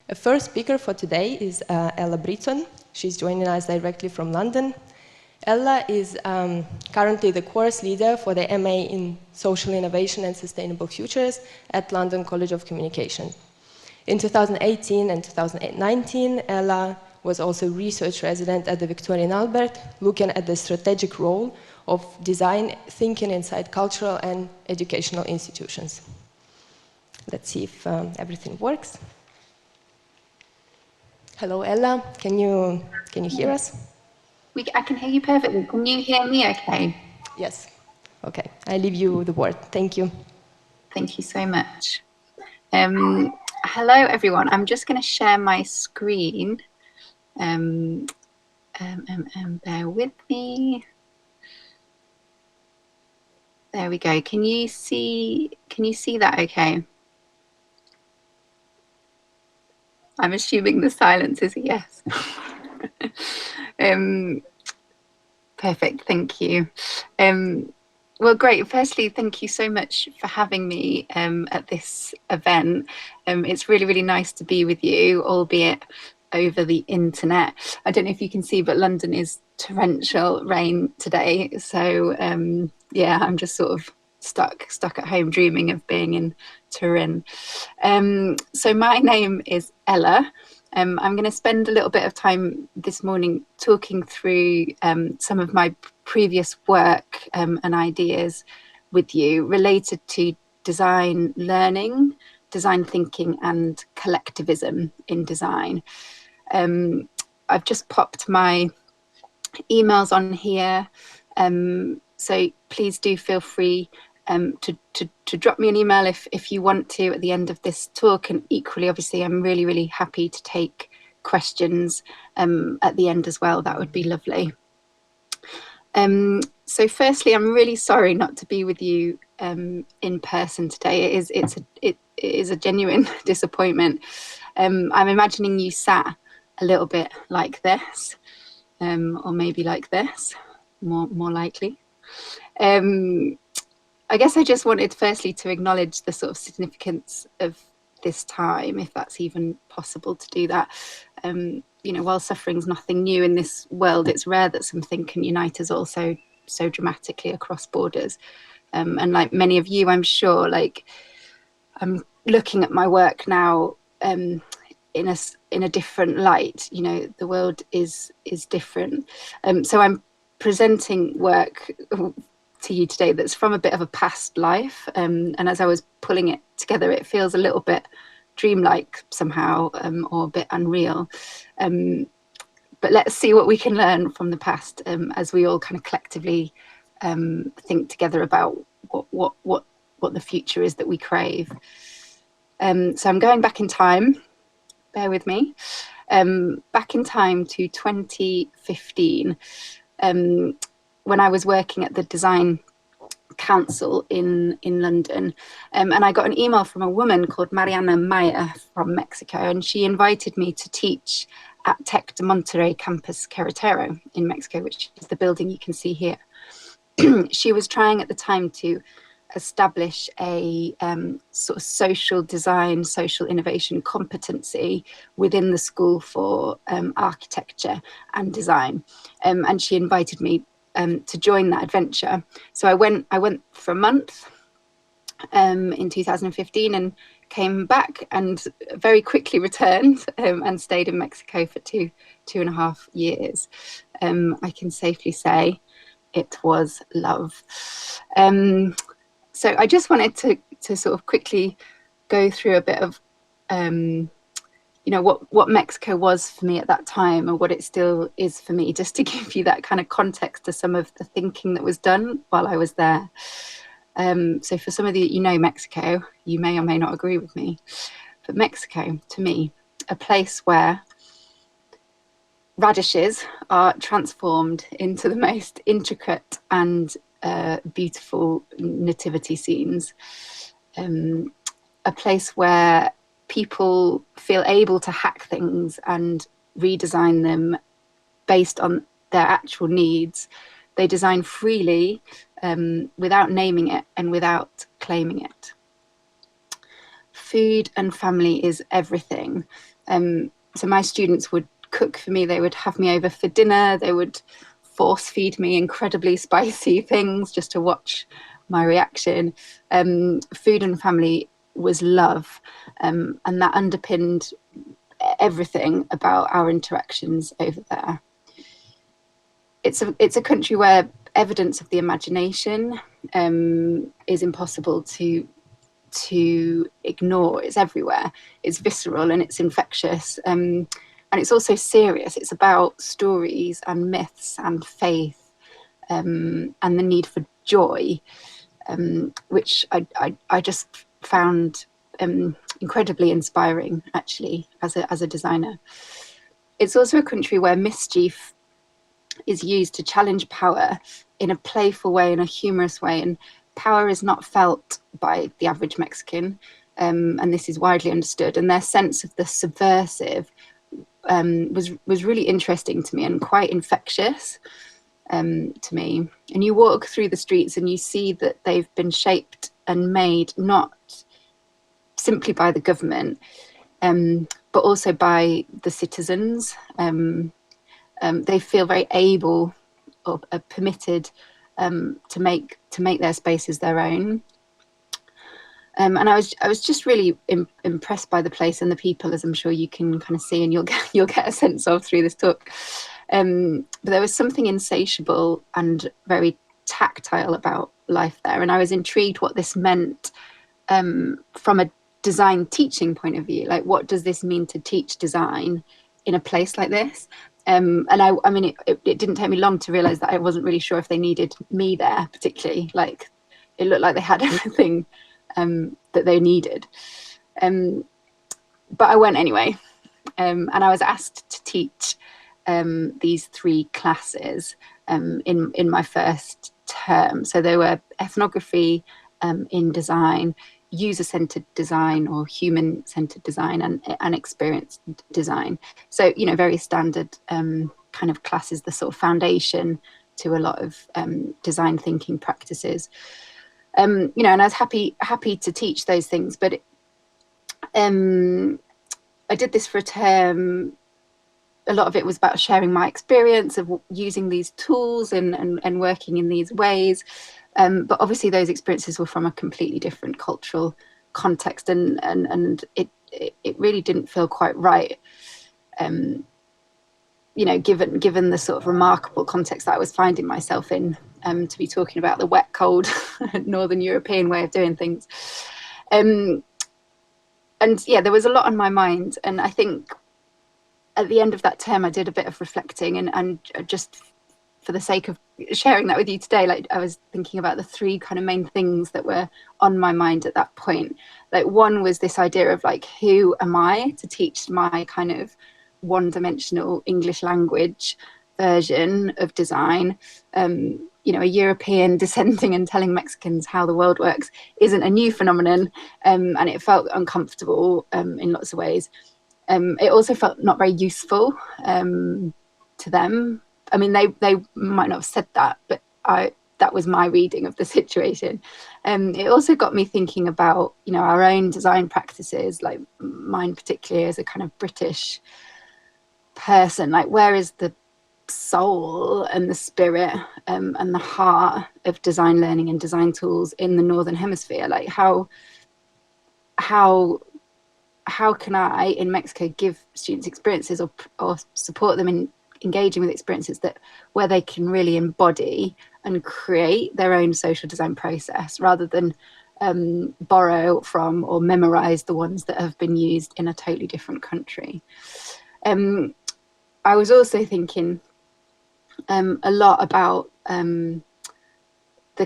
The first speaker for today is Ella Britton. She's joining us directly from London. Ella is currently the course leader for the MA in Social Innovation and Sustainable Futures at London College of Communication. In 2018 and 2019, Ella was also research resident at the Victoria and Albert, looking at the strategic role of design thinking inside cultural and educational institutions. Let's see if everything works. Hello, Ella. Can you hear us? I can hear you perfectly. Can you hear me okay? Yes. Okay. I leave you the word. Thank you. Thank you so much. Hello, everyone. I'm just going to share my screen. Bear with me. There we go. Can you see that okay? I'm assuming the silence is a yes. Perfect, thank you. Well, great. Firstly, thank you so much for having me at this event. It's really, really nice to be with you, albeit over the internet. I don't know if you can see, but London is torrential rain today. So yeah, I'm just sort of stuck at home dreaming of being in Turin. So my name is Ella. I'm going to spend a little bit of time this morning talking through some of my previous work and ideas with you related to design learning, design thinking and collectivism in design. I've just popped my emails on here, so please do feel free to drop me an email if you want to at the end of this talk, and equally obviously I'm really happy to take questions at the end as well. That would be lovely. So firstly, I'm really sorry not to be with you in person today. It is a genuine disappointment. I'm imagining you sat a little bit like this, or maybe like this, more likely. I guess I just wanted firstly to acknowledge the sort of significance of this time, if that's even possible to do that. You know, while suffering's nothing new in this world, it's rare that something can unite us all so dramatically across borders. And like many of you, I'm sure, like I'm looking at my work now in a different light. You know, the world is different. So I'm presenting work to you today that's from a bit of a past life, and as I was pulling it together, it feels a little bit dreamlike somehow, or a bit unreal, but let's see what we can learn from the past as we all kind of collectively think together about what the future is that we crave. So I'm going back in time, bear with me, back in time to 2015, when I was working at the Design Council in London, and I got an email from a woman called Mariana Maya from Mexico, and she invited me to teach at Tec de Monterrey campus Querétaro in Mexico, which is the building you can see here. She was trying at the time to establish a sort of social design, social innovation competency within the school for architecture and design, and she invited me to join that adventure. So I went for a month in 2015 and came back and very quickly returned and stayed in Mexico for two and a half years. I can safely say it was love. So I just wanted to sort of quickly go through a bit of you know, what Mexico was for me at that time, or what it still is for me, just to give you that kind of context to some of the thinking that was done while I was there. So for some of you, you know Mexico, you may or may not agree with me, but Mexico, to me, a place where radishes are transformed into the most intricate and beautiful nativity scenes, a place where people feel able to hack things and redesign them based on their actual needs. They design freely, without naming it and without claiming it. Food and family is everything. So my students would cook for me, they would have me over for dinner, they would force feed me incredibly spicy things just to watch my reaction. Food and family was love, and that underpinned everything about our interactions over there. It's a country where evidence of the imagination is impossible to ignore. It's everywhere. It's visceral and it's infectious, and it's also serious. It's about stories and myths and faith, and the need for joy, which I just found incredibly inspiring, actually, as a designer. It's also a country where mischief is used to challenge power in a playful way, in a humorous way, and power is not felt by the average Mexican, and this is widely understood, and their sense of the subversive was really interesting to me and quite infectious to me. And you walk through the streets and you see that they've been shaped and made not simply by the government, but also by the citizens. They feel very able or permitted to make their spaces their own. And I was just really impressed by the place and the people, as I'm sure you can kind of see and you'll get a sense of through this talk. But there was something insatiable and very tactile about life there, and I was intrigued what this meant from a design teaching point of view. Like, what does this mean to teach design in a place like this? And I mean, it didn't take me long to realize that I wasn't really sure if they needed me there particularly. Like, it looked like they had everything that they needed. But I went anyway, and I was asked to teach these 3 classes in my first term. So they were ethnography in design, user-centered design or human-centered design, and experience design. So, you know, very standard kind of classes, the sort of foundation to a lot of design thinking practices. You know, and I was happy to teach those things, but I did this for a term. A lot of it was about sharing my experience of using these tools and working in these ways. But obviously those experiences were from a completely different cultural context, and it really didn't feel quite right. You know, given the sort of remarkable context that I was finding myself in, to be talking about the wet, cold Northern European way of doing things. And yeah, there was a lot on my mind, and I think at the end of that term I did a bit of reflecting, and just for the sake of sharing that with you today, like, I was thinking about the 3 kind of main things that were on my mind at that point. Like, one was this idea of, like, who am I to teach my kind of one-dimensional English language version of design? You know, a European dissenting and telling Mexicans how the world works isn't a new phenomenon, and it felt uncomfortable in lots of ways. It also felt not very useful to them. I mean, they might not have said that, but that was my reading of the situation. It also got me thinking about, you know, our own design practices, like mine particularly as a kind of British person. Like, where is the soul and the spirit and the heart of design learning and design tools in the Northern Hemisphere? Like, how can I in Mexico give students experiences or support them in engaging with experiences that where they can really embody and create their own social design process, rather than borrow from or memorize the ones that have been used in a totally different country. I was also thinking a lot about the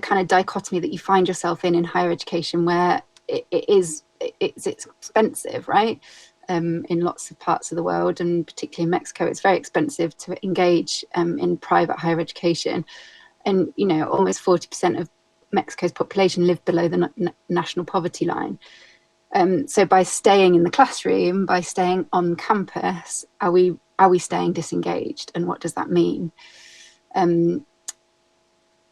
kind of dichotomy that you find yourself in higher education, where it's expensive, right? In lots of parts of the world, and particularly in Mexico, it's very expensive to engage in private higher education. And, you know, almost 40% of Mexico's population live below the national poverty line. So by staying in the classroom, by staying on campus, are we staying disengaged? And what does that mean? To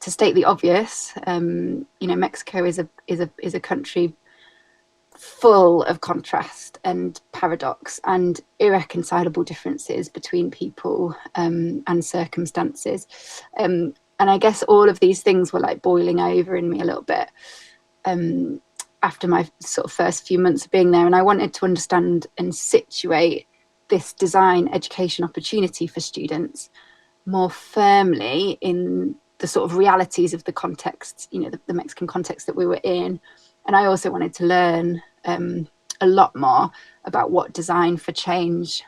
state the obvious, you know, Mexico is a country full of contrast and paradox and irreconcilable differences between people and circumstances. And I guess all of these things were like boiling over in me a little bit after my sort of first few months of being there. And I wanted to understand and situate this design education opportunity for students more firmly in the sort of realities of the context, you know, the Mexican context that we were in. And I also wanted to learn a lot more about what design for change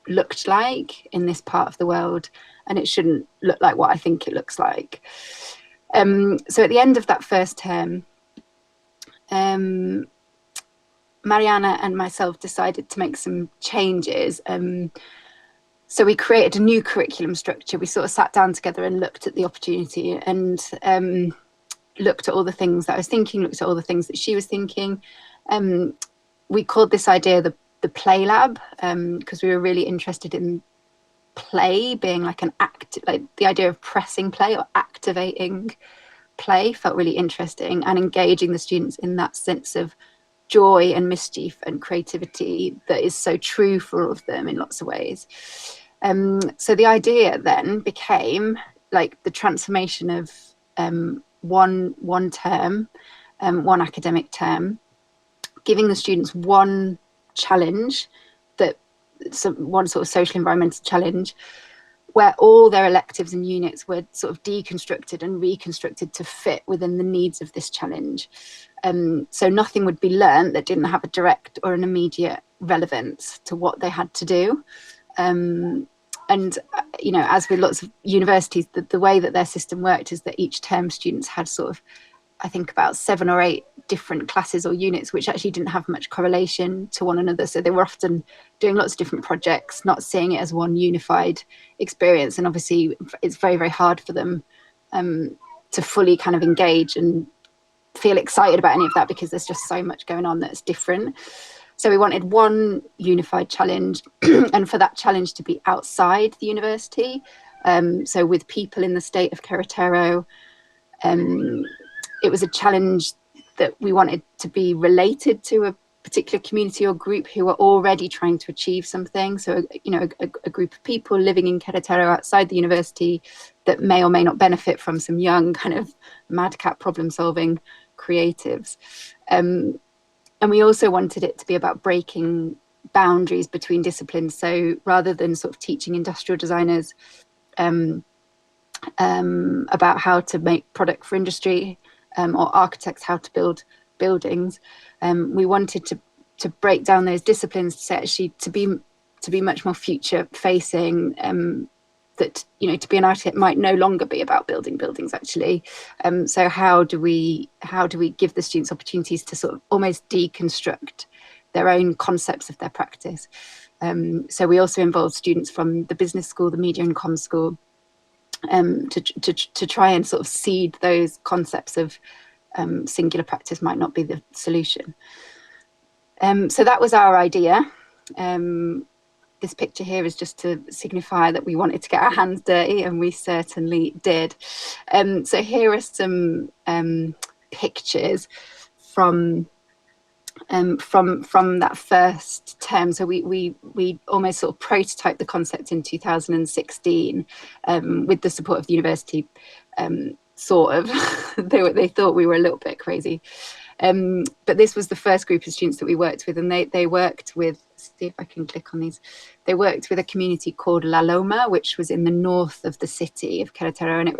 looked like in this part of the world, and it shouldn't look like what I think it looks like. So at the end of that first term, Mariana and myself decided to make some changes. So we created a new curriculum structure. We sort of sat down together and looked at the opportunity and looked at all the things that I was thinking, looked at all the things that she was thinking. We called this idea the play lab, because we were really interested in play being like an act, like the idea of pressing play or activating play felt really interesting, and engaging the students in that sense of joy and mischief and creativity that is so true for all of them in lots of ways. So the idea then became like the transformation of one term, one academic term, giving the students one challenge, one sort of social environmental challenge, where all their electives and units were sort of deconstructed and reconstructed to fit within the needs of this challenge. So nothing would be learned that didn't have a direct or an immediate relevance to what they had to do. And, you know, as with lots of universities, the way that their system worked is that each term students had sort of, I think, about 7 or 8 different classes or units, which actually didn't have much correlation to one another. So they were often doing lots of different projects, not seeing it as one unified experience. And obviously it's very, very hard for them to fully kind of engage and feel excited about any of that, because there's just so much going on that's different. So we wanted one unified challenge and for that challenge to be outside the university. So with people in the state of Querétaro, it was a challenge that we wanted to be related to a particular community or group who were already trying to achieve something. So, you know, a group of people living in Querétaro outside the university that may or may not benefit from some young kind of madcap problem solving creatives. And we also wanted it to be about breaking boundaries between disciplines. So rather than sort of teaching industrial designers about how to make product for industry, or architects how to build buildings, we wanted to break down those disciplines to say actually to be much more future facing, that, you know, to be an architect might no longer be about building buildings actually. So how do we give the students opportunities to sort of almost deconstruct their own concepts of their practice? So we also involved students from the business school, the media and comms school, to try and sort of seed those concepts of singular practice might not be the solution. So that was our idea. This picture here is just to signify that we wanted to get our hands dirty, and we certainly did. So here are some pictures from that first term. So we almost sort of prototyped the concept in 2016 with the support of the university, sort of. They thought we were a little bit crazy. But this was the first group of students that we worked with, and they worked with, see if I can click on these, they worked with a community called La Loma, which was in the north of the city of Querétaro, and it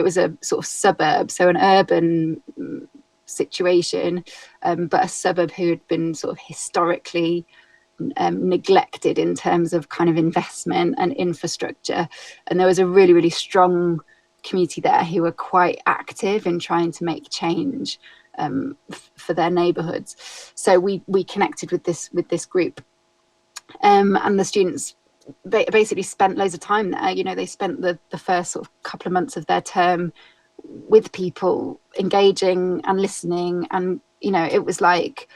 was a sort of suburb, so an urban situation, but a suburb who had been sort of historically neglected in terms of kind of investment and infrastructure. And there was a really, really strong community there who were quite active in trying to make change for their neighborhoods. So we connected with this group, and the students basically spent loads of time there. You know, they spent the first sort of couple of months of their term with people, engaging and listening. And, you know, it was like,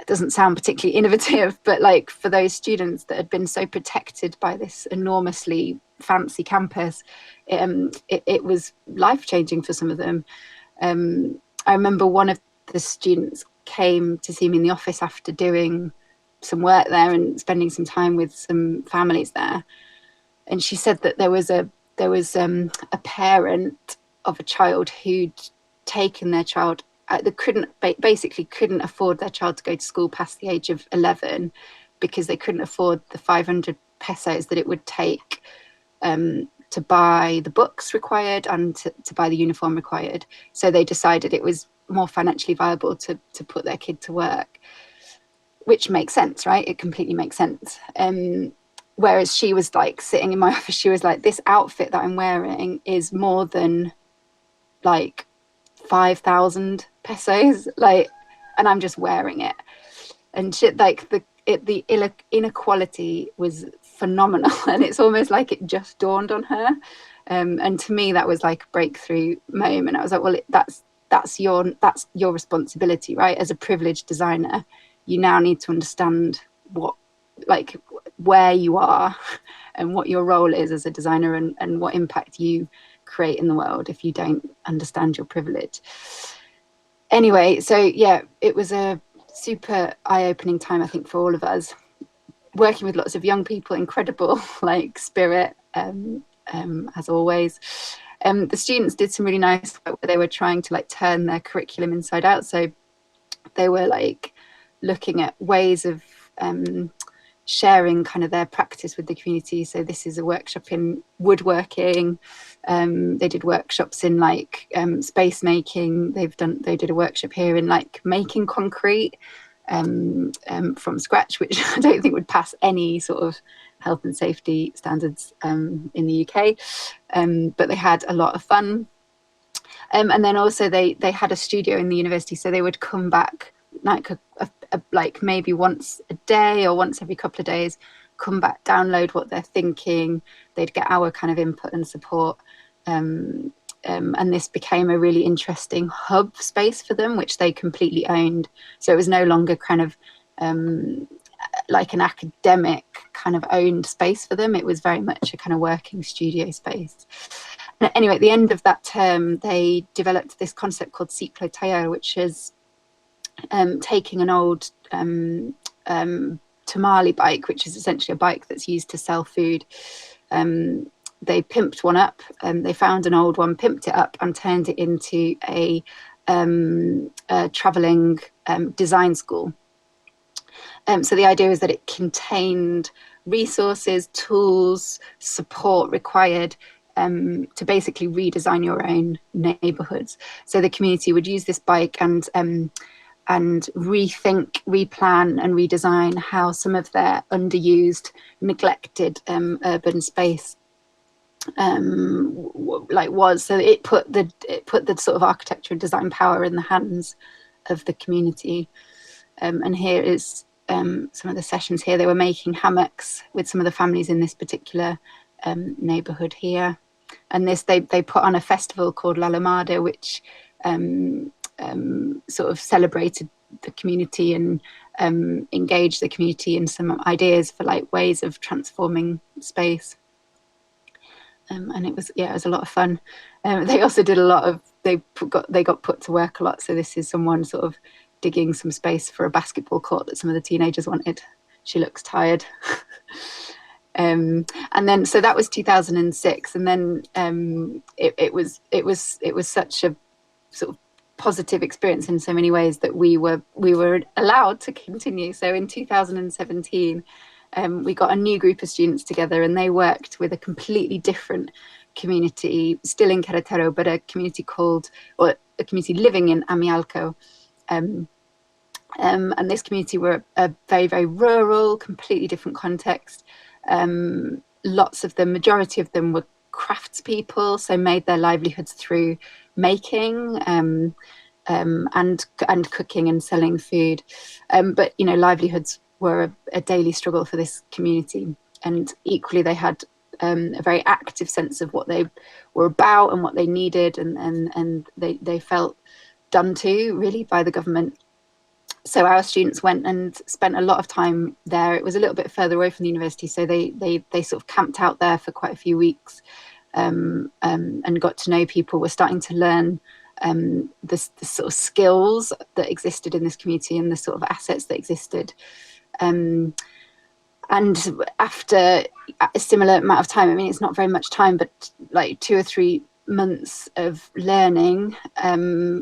it doesn't sound particularly innovative, but like for those students that had been so protected by this enormously fancy campus, it was life-changing for some of them. I remember one of the students came to see me in the office after doing some work there and spending some time with some families there. And she said that there was a parent of a child who'd taken their child, they basically couldn't afford their child to go to school past the age of 11 because they couldn't afford the 500 pesos that it would take to buy the books required and to buy the uniform required. So they decided it was more financially viable to put their kid to work, which makes sense, right? It completely makes sense. Whereas she was like sitting in my office, she was like, this outfit that I'm wearing is more than like 5,000 pesos, like, and I'm just wearing it. And shit, like the inequality was phenomenal, and it's almost like it just dawned on her. And to me, that was like a breakthrough moment. I was like, well, that's your responsibility, right? As a privileged designer, you now need to understand where you are and what your role is as a designer, and what impact you create in the world if you don't understand your privilege. Anyway, so yeah, it was a super eye-opening time, I think, for all of us, working with lots of young people, incredible like spirit, as always. The students did some really nice work where they were trying to like turn their curriculum inside out. So they were like looking at ways of sharing kind of their practice with the community. So this is a workshop in woodworking. They did workshops in like space making. They did a workshop here in like making concrete from scratch, which I don't think would pass any sort of health and safety standards in the UK. But they had a lot of fun. And then also they had a studio in the university, so they would come back like like maybe once a day or once every couple of days, come back, download what they're thinking. They'd get our kind of input and support. And this became a really interesting hub space for them, which they completely owned. So it was no longer kind of like an academic kind of owned space for them. It was very much a kind of working studio space. And anyway, at the end of that term, they developed this concept called ciclo taller, which is taking an old tamale bike, which is essentially a bike that's used to sell food. They pimped one up, they found an old one, pimped it up and turned it into a traveling design school. So the idea is that it contained resources, tools, support required to basically redesign your own neighborhoods. So the community would use this bike and rethink, replan and redesign how some of their underused, neglected urban space was. So it put the sort of architecture and design power in the hands of the community. And here is some of the sessions here. They were making hammocks with some of the families in this particular neighborhood here. And this they put on a festival called La Lamada, which sort of celebrated the community and engaged the community in some ideas for like ways of transforming space. And it was a lot of fun. They also did a lot of, they got put to work a lot. So this is someone sort of digging some space for a basketball court that some of the teenagers wanted. She looks tired. And then, so that was 2006. And then it was such a sort of positive experience in so many ways that we were allowed to continue. So in 2017, we got a new group of students together, and they worked with a completely different community, still in Querétaro, but a community living in Amialco. And this community were a very, very rural, completely different context. Majority of them were craftspeople, so made their livelihoods through making and cooking and selling food. But, you know, livelihoods were a daily struggle for this community. And equally, they had a very active sense of what they were about and what they needed, and they felt done to, really, by the government. So our students went and spent a lot of time there. It was a little bit further away from the university, so they sort of camped out there for quite a few weeks and got to know people. Were starting to learn the sort of skills that existed in this community and the sort of assets that existed. And after a similar amount of time, I mean, it's not very much time, but like 2 or 3 months of learning,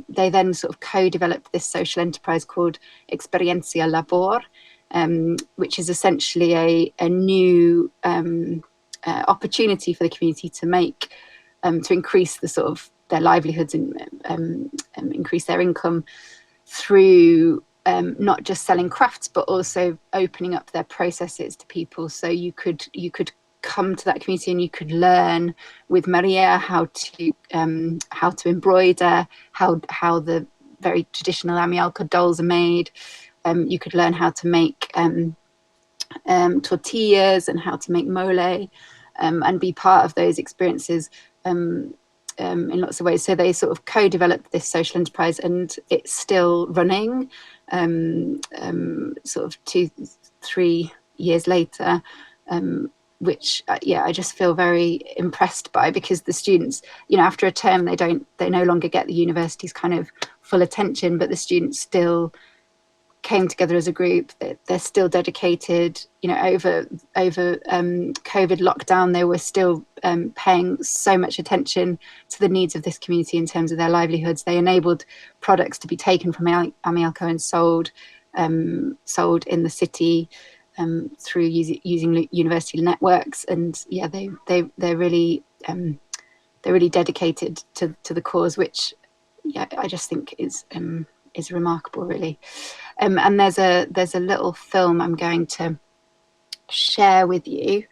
they then sort of co-developed this social enterprise called Experiencia Labor, which is essentially a new opportunity for the community to make, to increase the sort of their livelihoods and increase their income through not just selling crafts, but also opening up their processes to people. So you could come to that community and you could learn with Maria how to embroider, how the very traditional amialco dolls are made. You could learn how to make tortillas and how to make mole, and be part of those experiences in lots of ways. So they sort of co-developed this social enterprise, and it's still running sort of 2-3 years later, which I just feel very impressed by, because the students, you know, after a term they no longer get the university's kind of full attention, but the students still came together as a group. They're still dedicated, you know, over COVID lockdown, they were still paying so much attention to the needs of this community in terms of their livelihoods. They enabled products to be taken from amialco and sold in the city through using university networks. And yeah, they're really dedicated to the cause, which I just think is remarkable, really. And there's a little film I'm going to share with you.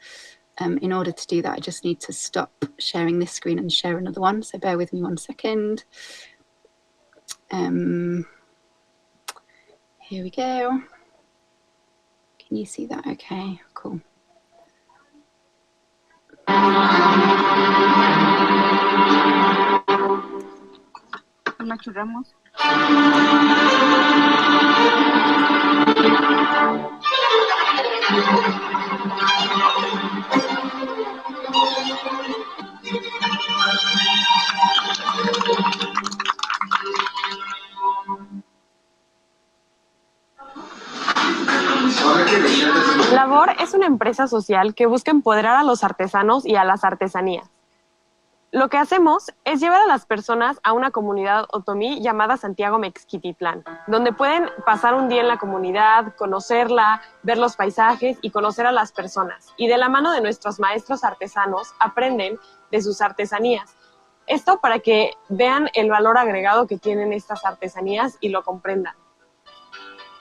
In order to do that, I just need to stop sharing this screen and share another one. So bear with me 1 second. Here we go. Can you see that? Okay, cool. Nacho Ramos. Labor es una empresa social que busca empoderar a los artesanos y a las artesanías. Lo que hacemos es llevar a las personas a una comunidad otomí llamada Santiago Mexquititlán, donde pueden pasar un día en la comunidad, conocerla, ver los paisajes y conocer a las personas. Y de la mano de nuestros maestros artesanos aprenden de sus artesanías. Esto para que vean el valor agregado que tienen estas artesanías y lo comprendan.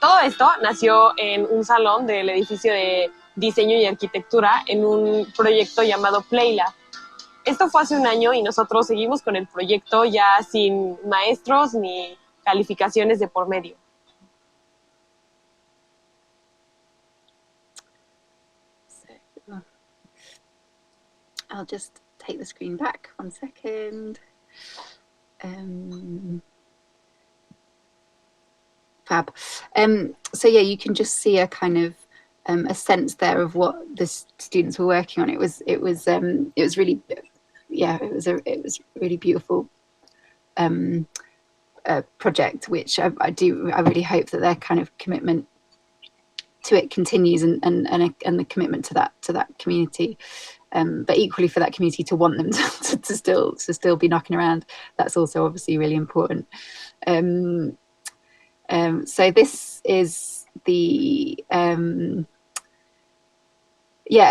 Todo esto nació en un salón del edificio de diseño y arquitectura en un proyecto llamado Playlab. Esto fue hace un año y nosotros seguimos con el proyecto ya sin maestros ni calificaciones de por medio. So, I'll just take the screen back 1 second. Fab. So yeah, you can just see a kind of a sense there of what the students were working on. It was really, yeah, it was really beautiful project, which I really hope that their kind of commitment to it continues, and the commitment to that community, but equally for that community to want them to still be knocking around. That's also obviously really important. So this is the a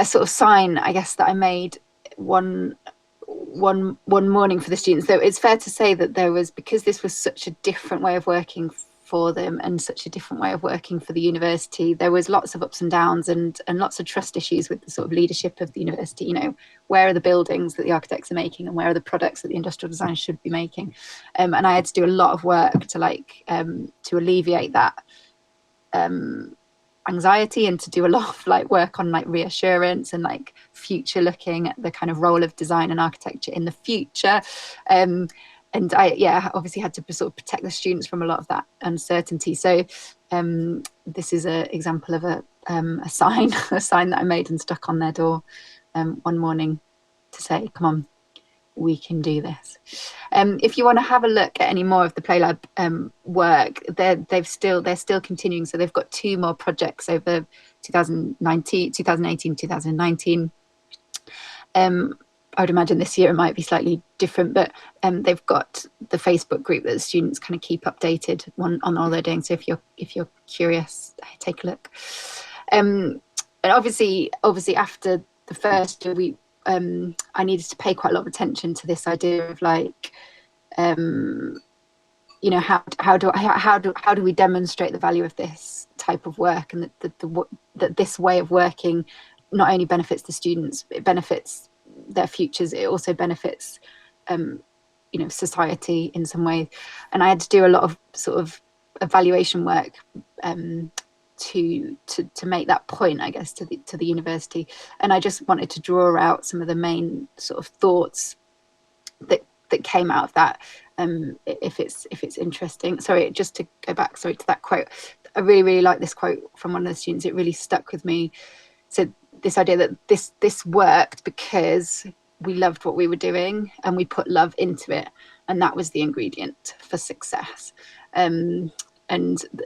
sort of sign, I guess, that I made one morning for the students. So it's fair to say that there was, because this was such a different way of working for them and such a different way of working for the university, there was lots of ups and downs and lots of trust issues with the sort of leadership of the university. You know, where are the buildings that the architects are making, and where are the products that the industrial designers should be making? And I had to do a lot of work to alleviate that anxiety, and to do a lot of work on reassurance and future looking at the kind of role of design and architecture in the future. And I obviously had to sort of protect the students from a lot of that uncertainty. So this is an example of a sign that I made and stuck on their door one morning to say, come on, we can do this. If you want to have a look at any more of the PlayLab work, they're still continuing. So they've got 2 more projects over 2018, 2019. I would imagine this year it might be slightly different, but they've got the Facebook group that the students kind of keep updated on all they're doing. So if you're curious, take a look. And obviously after the first year, I needed to pay quite a lot of attention to this idea of like, you know, how do we demonstrate the value of this type of work, and that this way of working not only benefits the students, it benefits their futures, it also benefits you know, society in some way. And I had to do a lot of sort of evaluation work to make that point, I guess, to the university. And I just wanted to draw out some of the main sort of thoughts that came out of that, if it's interesting. Sorry, just to go back, sorry, to that quote. I really like this quote from one of the students. It really stuck with me. So this idea that this worked because we loved what we were doing and we put love into it, and that was the ingredient for success. And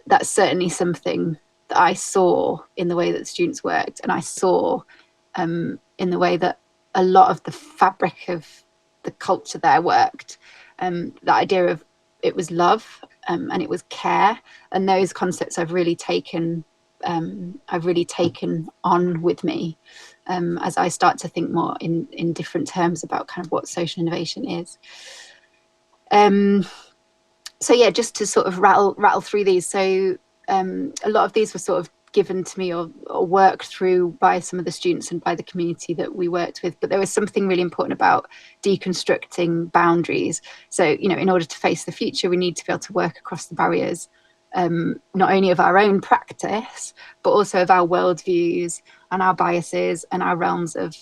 that's certainly something that I saw in the way that the students worked, and I saw in the way that a lot of the fabric of the culture there worked. The idea of it was love and it was care, and those concepts I've really taken on with me as I start to think more in different terms about kind of what social innovation is. So yeah, just to sort of rattle through these. So a lot of these were sort of given to me or worked through by some of the students and by the community that we worked with, but there was something really important about deconstructing boundaries. So, you know, in order to face the future, we need to be able to work across the barriers, not only of our own practice, but also of our worldviews and our biases and our realms of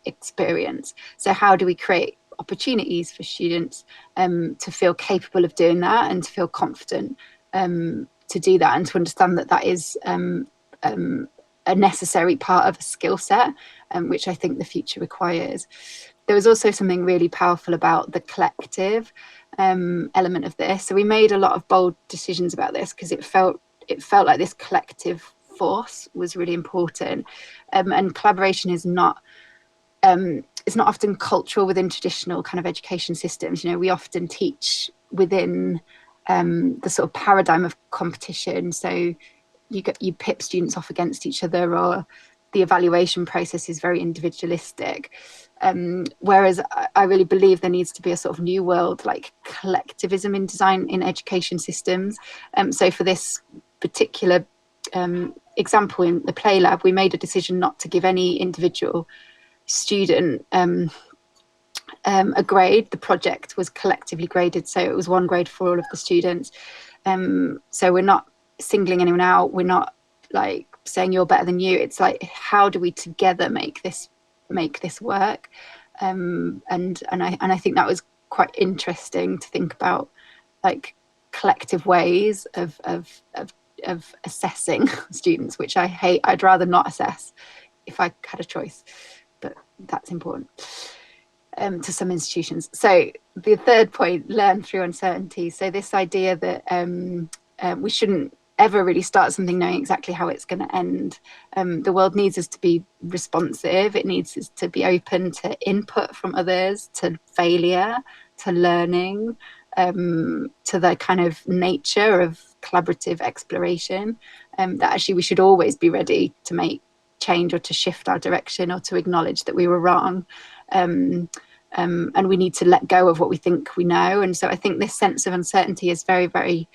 experience. So how do we create opportunities for students to feel capable of doing that and to feel confident to do that, and to understand that that is a necessary part of a skill set, which I think the future requires. There was also something really powerful about the collective element of this. So we made a lot of bold decisions about this because it felt like this collective force was really important. And collaboration is not it's not often cultural within traditional kind of education systems. You know, we often teach within the sort of paradigm of competition. So you pip students off against each other, or the evaluation process is very individualistic. Whereas I really believe there needs to be a sort of new world, like collectivism in design in education systems. So for this particular example in the PlayLab, we made a decision not to give any individual student a grade. The project was collectively graded, so it was one grade for all of the students. So we're not singling anyone out, we're not like saying you're better than you. It's like, how do we together make this work? And I think that was quite interesting to think about, like collective ways of assessing students, which I hate. I'd rather not assess if I had a choice, but that's important to some institutions. So the third point, learn through uncertainty. So this idea that we shouldn't ever really start something knowing exactly how it's going to end. The world needs us to be responsive. It needs us to be open to input from others, to failure, to learning, to the kind of nature of collaborative exploration. That actually we should always be ready to make change or to shift our direction or to acknowledge that we were wrong. And we need to let go of what we think we know. And so I think this sense of uncertainty is very, very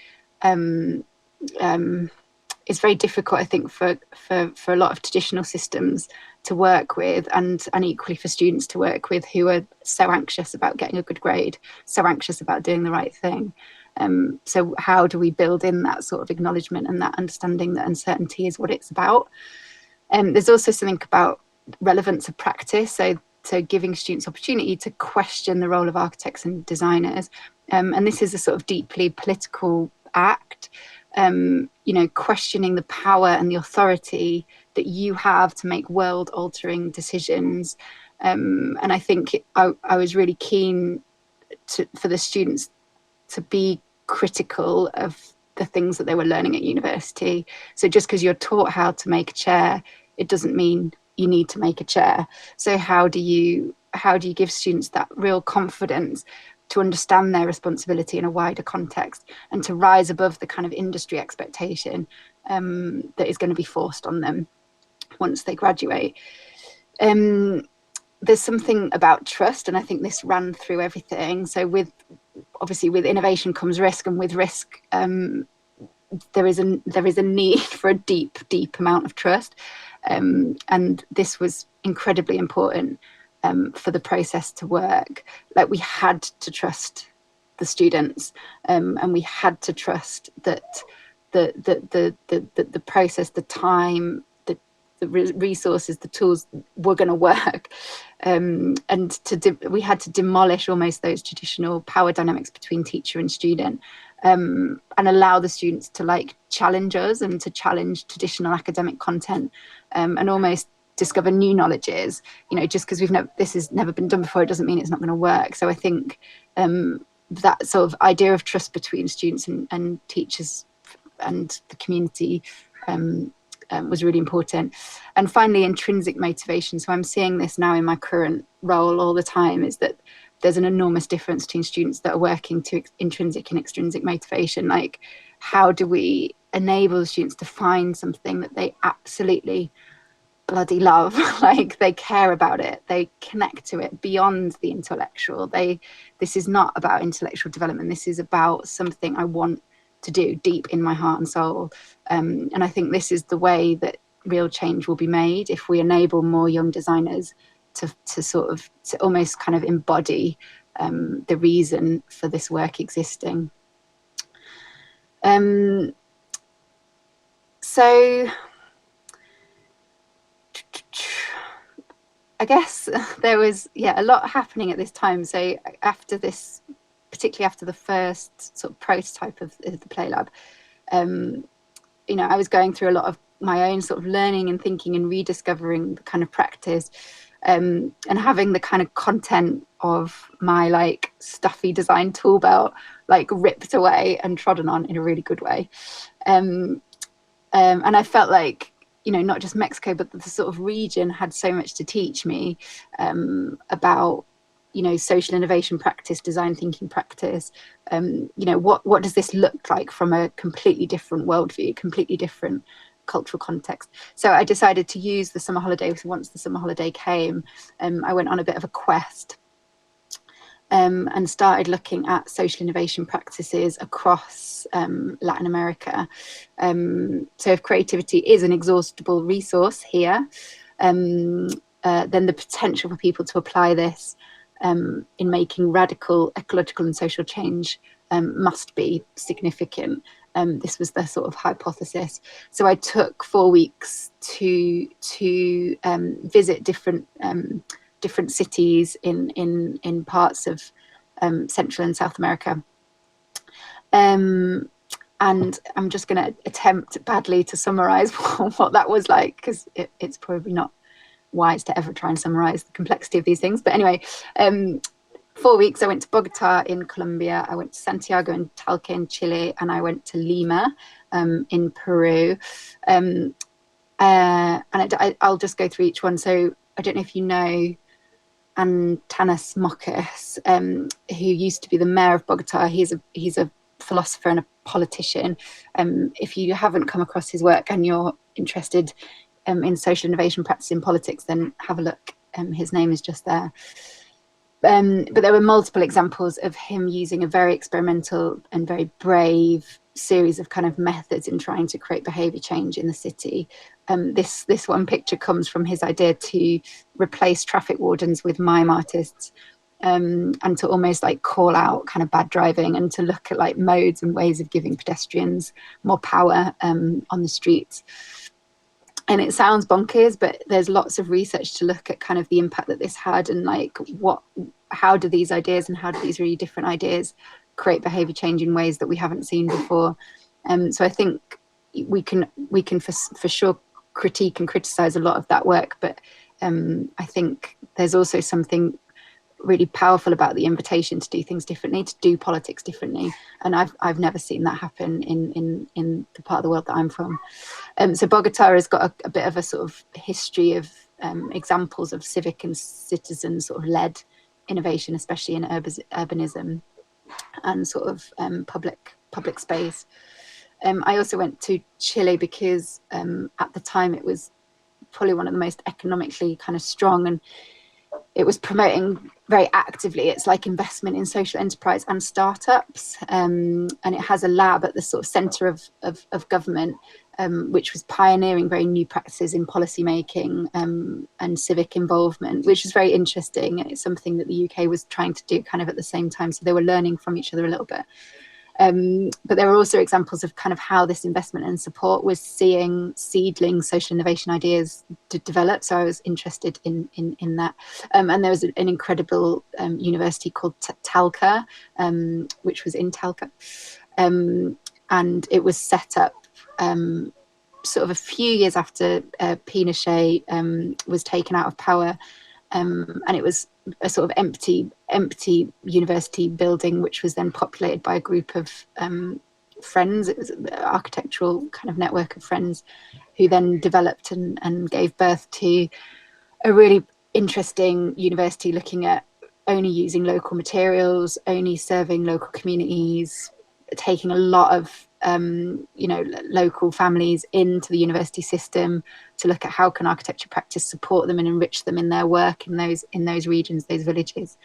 it's very difficult, I think, for a lot of traditional systems to work with, and equally for students to work with, who are so anxious about getting a good grade, so anxious about doing the right thing. So how do we build in that sort of acknowledgement and that understanding that uncertainty is what it's about? There's also something about relevance of practice, so giving students opportunity to question the role of architects and designers. And this is a sort of deeply political act. You know, questioning the power and the authority that you have to make world-altering decisions. And I think I was really keen for the students to be critical of the things that they were learning at university. So just because you're taught how to make a chair, it doesn't mean you need to make a chair. So how do you give students that real confidence to understand their responsibility in a wider context and to rise above the kind of industry expectation that is going to be forced on them once they graduate? There's something about trust, and I think this ran through everything. So obviously with innovation comes risk, and with risk there is a need for a deep amount of trust, and this was incredibly important for the process to work. Like, we had to trust the students, and we had to trust that the process, the time, the resources, the tools were going to work, and we had to demolish almost those traditional power dynamics between teacher and student, and allow the students to like challenge us and to challenge traditional academic content, and almost discover new knowledges. You know, just because this has never been done before, it doesn't mean it's not going to work. So I think that sort of idea of trust between students and teachers and the community was really important. And finally, intrinsic motivation. So I'm seeing this now in my current role all the time, is that there's an enormous difference between students that are working to intrinsic and extrinsic motivation. Like, how do we enable students to find something that they absolutely bloody love? Like, they care about it, they connect to it beyond the intellectual. This is not about intellectual development, this is about something I want to do deep in my heart and soul. And I think this is the way that real change will be made, if we enable more young designers to almost kind of embody the reason for this work existing. So I guess there was a lot happening at this time. So after this, particularly after the first sort of prototype of the Play Lab, you know, I was going through a lot of my own sort of learning and thinking and rediscovering the kind of practice, and having the kind of content of my like stuffy design tool belt like ripped away and trodden on in a really good way. And I felt like, you know, not just Mexico, but the sort of region had so much to teach me about, you know, social innovation practice, design thinking practice. You know, what does this look like from a completely different worldview, completely different cultural context? So I decided to use the summer holiday. So once the summer holiday came, I went on a bit of a quest and started looking at social innovation practices across Latin America. So if creativity is an exhaustible resource here, then the potential for people to apply this in making radical ecological and social change must be significant. This was the sort of hypothesis. So I took 4 weeks to visit different cities in parts of Central and South America. And I'm just going to attempt badly to summarize what that was like, because it's probably not wise to ever try and summarize the complexity of these things. But anyway, 4 weeks, I went to Bogota in Colombia, I went to Santiago and Talca in Chile, and I went to Lima in Peru. And I'll just go through each one. So I don't know if you know Antanas Mockus, who used to be the mayor of Bogota. He's a philosopher and a politician. If you haven't come across his work and you're interested in social innovation practice in politics, then have a look. His name is just there. But there were multiple examples of him using a very experimental and very brave series of kind of methods in trying to create behavior change in the city. This one picture comes from his idea to replace traffic wardens with mime artists, and to almost like call out kind of bad driving, and to look at like modes and ways of giving pedestrians more power on the streets. And it sounds bonkers, but there's lots of research to look at kind of the impact that this had, and like how do these ideas and how do these really different ideas create behavior change in ways that we haven't seen before. So I think we can for sure critique and criticize a lot of that work, but I think there's also something really powerful about the invitation to do things differently, to do politics differently, and I've never seen that happen in the part of the world that I'm from. So Bogota has got a bit of a sort of history of examples of civic and citizen sort of led innovation, especially in urbanism and sort of public space. I also went to Chile because at the time it was probably one of the most economically kind of strong, and it was promoting very actively its like investment in social enterprise and startups, and it has a lab at the sort of center of government, which was pioneering very new practices in policy making and civic involvement, which is very interesting. It's something that the UK was trying to do kind of at the same time, so they were learning from each other a little bit. But there were also examples of kind of how this investment and support was seeing seedling social innovation ideas to develop. So I was interested in that. And there was an incredible university called Talca, which was in Talca. And it was set up sort of a few years after Pinochet was taken out of power. And it was a sort of empty university building, which was then populated by a group of friends. It was an architectural kind of network of friends who then developed and gave birth to a really interesting university, looking at only using local materials, only serving local communities, taking a lot of local families into the university system to look at how can architecture practice support them and enrich them in their work in those regions, those villages.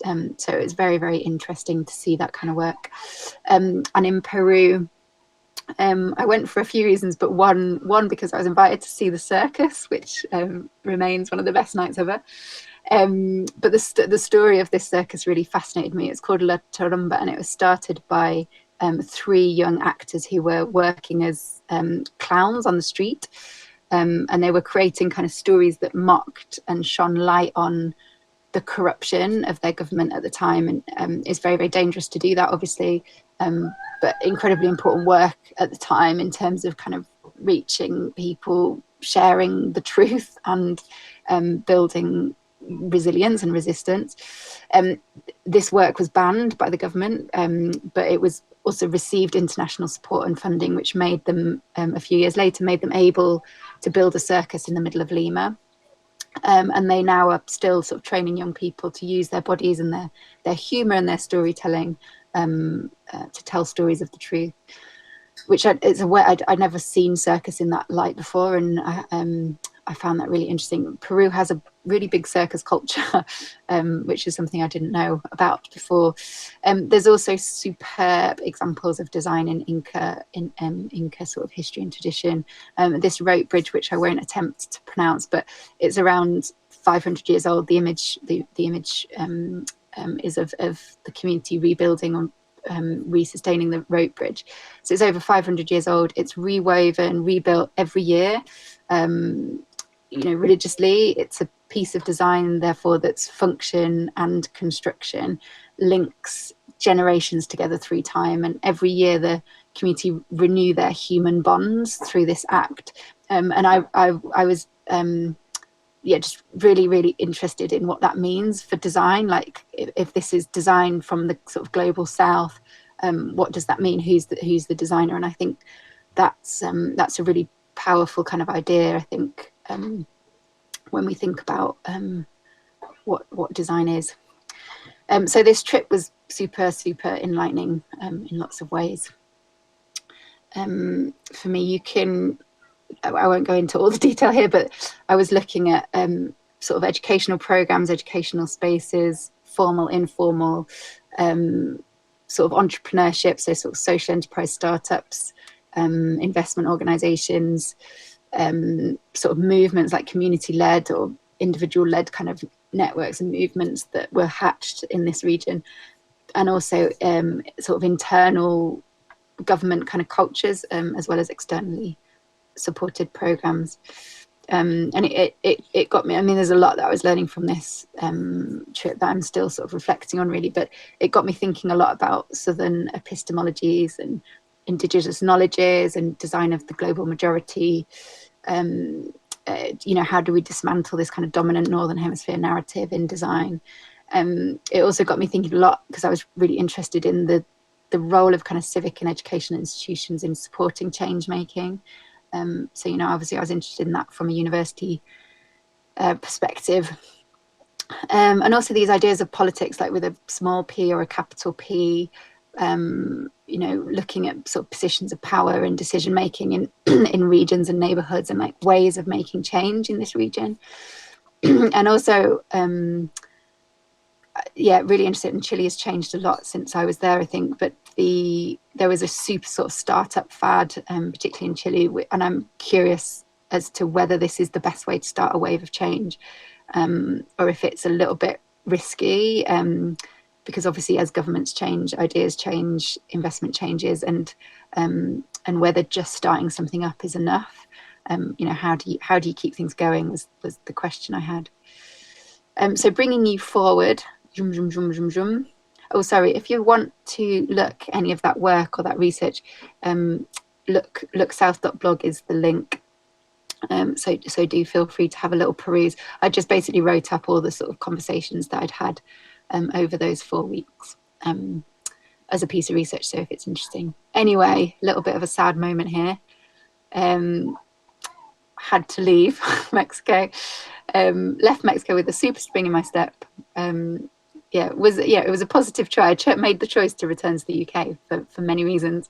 So it was very, very interesting to see that kind of work. And in Peru, I went for a few reasons, but one because I was invited to see the circus, which remains one of the best nights ever. But the story of this circus really fascinated me. It's called La Tarumba, and it was started by 3 young actors who were working as clowns on the street, and they were creating kind of stories that mocked and shone light on the corruption of their government at the time. And it's very, very dangerous to do that, obviously, but incredibly important work at the time in terms of kind of reaching people, sharing the truth, and building resilience and resistance. This work was banned by the government, but it was also received international support and funding, which made them, a few years later, made them able to build a circus in the middle of Lima. And they now are still sort of training young people to use their bodies and their humor and their storytelling to tell stories of the truth, which it's a way I'd never seen circus in that light before, and I found that really interesting. Peru has a really big circus culture, which is something I didn't know about before. There's also superb examples of design in Inca sort of history and tradition. This rope bridge, which I won't attempt to pronounce, but it's around 500 years old. The image is of the community rebuilding on resustaining the rope bridge. So it's over 500 years old. It's rewoven, rebuilt every year. Religiously, it's a piece of design, therefore, that's function and construction links generations together through time, and every year the community renew their human bonds through this act. And I was just really, really interested in what that means for design. Like, if this is design from the sort of global south, what does that mean? Who's the designer? And I think that's a really powerful kind of idea, I think, when we think about what design is. So this trip was super, super enlightening in lots of ways. For me, I won't go into all the detail here, but I was looking at sort of educational programs, educational spaces, formal, informal, sort of entrepreneurship, so sort of social enterprise startups, investment organizations, sort of movements like community-led or individual-led kind of networks and movements that were hatched in this region, and also sort of internal government kind of cultures, as well as externally supported programs. And it got me, I mean, there's a lot that I was learning from this trip that I'm still sort of reflecting on, really, but it got me thinking a lot about Southern epistemologies and indigenous knowledges and design of the global majority, you know, how do we dismantle this kind of dominant Northern Hemisphere narrative in design? It also got me thinking a lot, because I was really interested in the role of kind of civic and educational institutions in supporting change making. So, you know, obviously I was interested in that from a university perspective. And also these ideas of politics, like with a small p or a capital P, you know, looking at sort of positions of power and decision making in in regions and neighborhoods, and like ways of making change in this region. And also, yeah, really interested in Chile. Has changed a lot since I was there, I think, but there was a super sort of startup fad, particularly in Chile, and I'm curious as to whether this is the best way to start a wave of change, or if it's a little bit risky, because obviously as governments change, ideas change, investment changes, and whether just starting something up is enough. You know, how do you keep things going was the question I had. So bringing you forward, oh sorry, if you want to look any of that work or that research, look south.blog is the link. So do feel free to have a little peruse. I just basically wrote up all the sort of conversations that I'd had over those 4 weeks as a piece of research, so if it's interesting. Anyway, a little bit of a sad moment here. Had to leave Mexico. Left Mexico with a super spring in my step. It was a positive try. I made the choice to return to the UK for many reasons.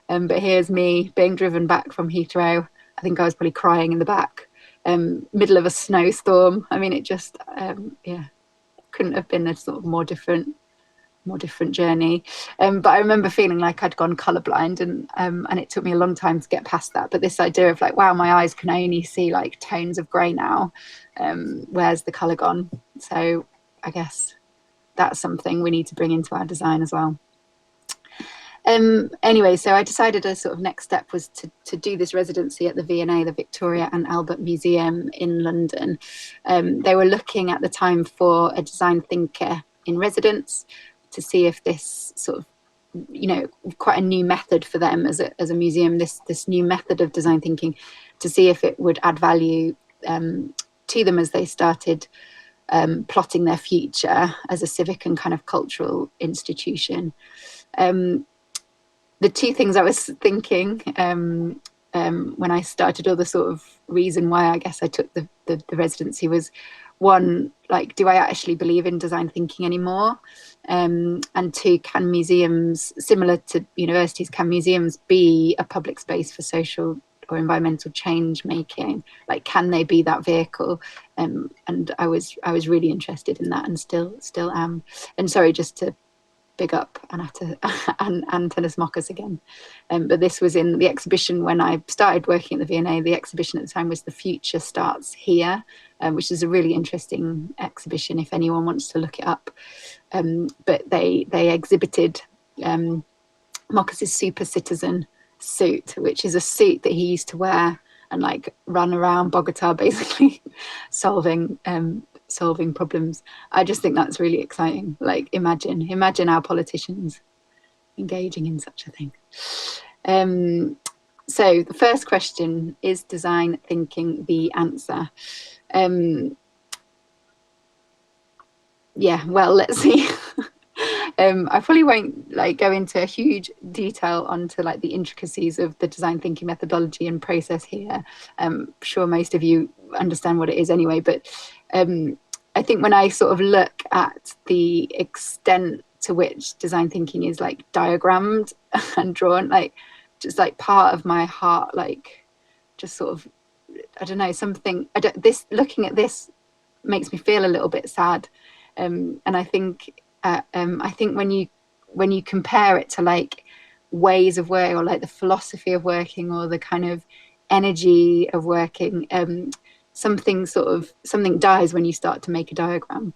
But here's me being driven back from Heathrow. I think I was probably crying in the back, middle of a snowstorm. I mean, it just, couldn't have been a sort of more different journey. But I remember feeling like I'd gone colorblind, and it took me a long time to get past that. But this idea of like, wow, my eyes can only see like tones of grey now. Where's the color gone? So I guess that's something we need to bring into our design as well. Anyway, so I decided a sort of next step was to do this residency at the V&A, the Victoria and Albert Museum in London. They were looking at the time for a design thinker in residence, to see if this sort of, you know, quite a new method for them as a museum, this new method of design thinking, to see if it would add value to them as they started plotting their future as a civic and kind of cultural institution. The two things I was thinking when I started, or the sort of reason why I guess I took the residency, was one, like, do I actually believe in design thinking anymore? And two, can museums, similar to universities, can museums be a public space for social or environmental change making? Like, can they be that vehicle? And I was really interested in that, and still am. And sorry, just to big up Antanas Mokas again. But this was in the exhibition when I started working at the V&A. The exhibition at the time was The Future Starts Here, which is a really interesting exhibition if anyone wants to look it up. But they exhibited Mokas's Super Citizen suit, which is a suit that he used to wear and like run around Bogota basically solving problems. I just think that's really exciting. Like, imagine our politicians engaging in such a thing. So the first question, is design thinking the answer? Yeah, well, let's see. I probably won't like go into a huge detail onto like the intricacies of the design thinking methodology and process here. I'm sure most of you understand what it is anyway, but I think when I sort of look at the extent to which design thinking is like diagrammed and drawn, like just like part of my heart, like just sort of, I don't know, something, looking at this makes me feel a little bit sad. And I think when you compare it to like ways of work, or like the philosophy of working, or the kind of energy of working, something dies when you start to make a diagram.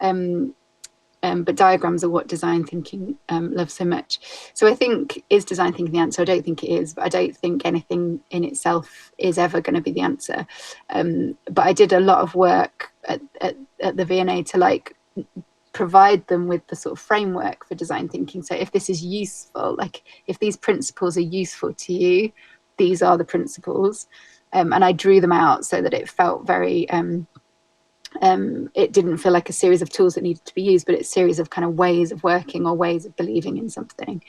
But diagrams are what design thinking loves so much. So I think, is design thinking the answer? I don't think it is, but I don't think anything in itself is ever going to be the answer. But I did a lot of work at the V&A to like provide them with the sort of framework for design thinking. So if this is useful, like if these principles are useful to you, these are the principles. and I drew them out so that it felt very, it didn't feel like a series of tools that needed to be used, but it's a series of kind of ways of working or ways of believing in something.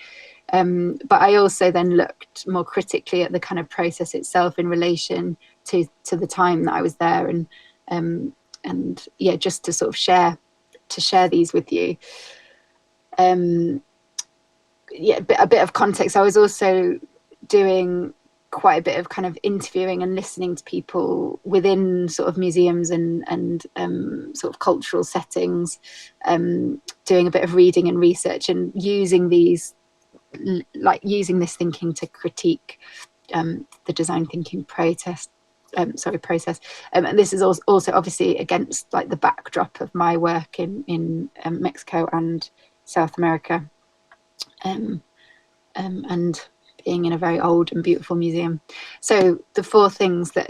But I also then looked more critically at the kind of process itself in relation to the time that I was there, and yeah, just to sort of share these with you. Yeah, a bit of context. I was also doing quite a bit of kind of interviewing and listening to people within sort of museums and sort of cultural settings, doing a bit of reading and research, and using this thinking to critique the design thinking process. And this is also obviously against like the backdrop of my work in Mexico and South America, and being in a very old and beautiful museum. So the 4 things that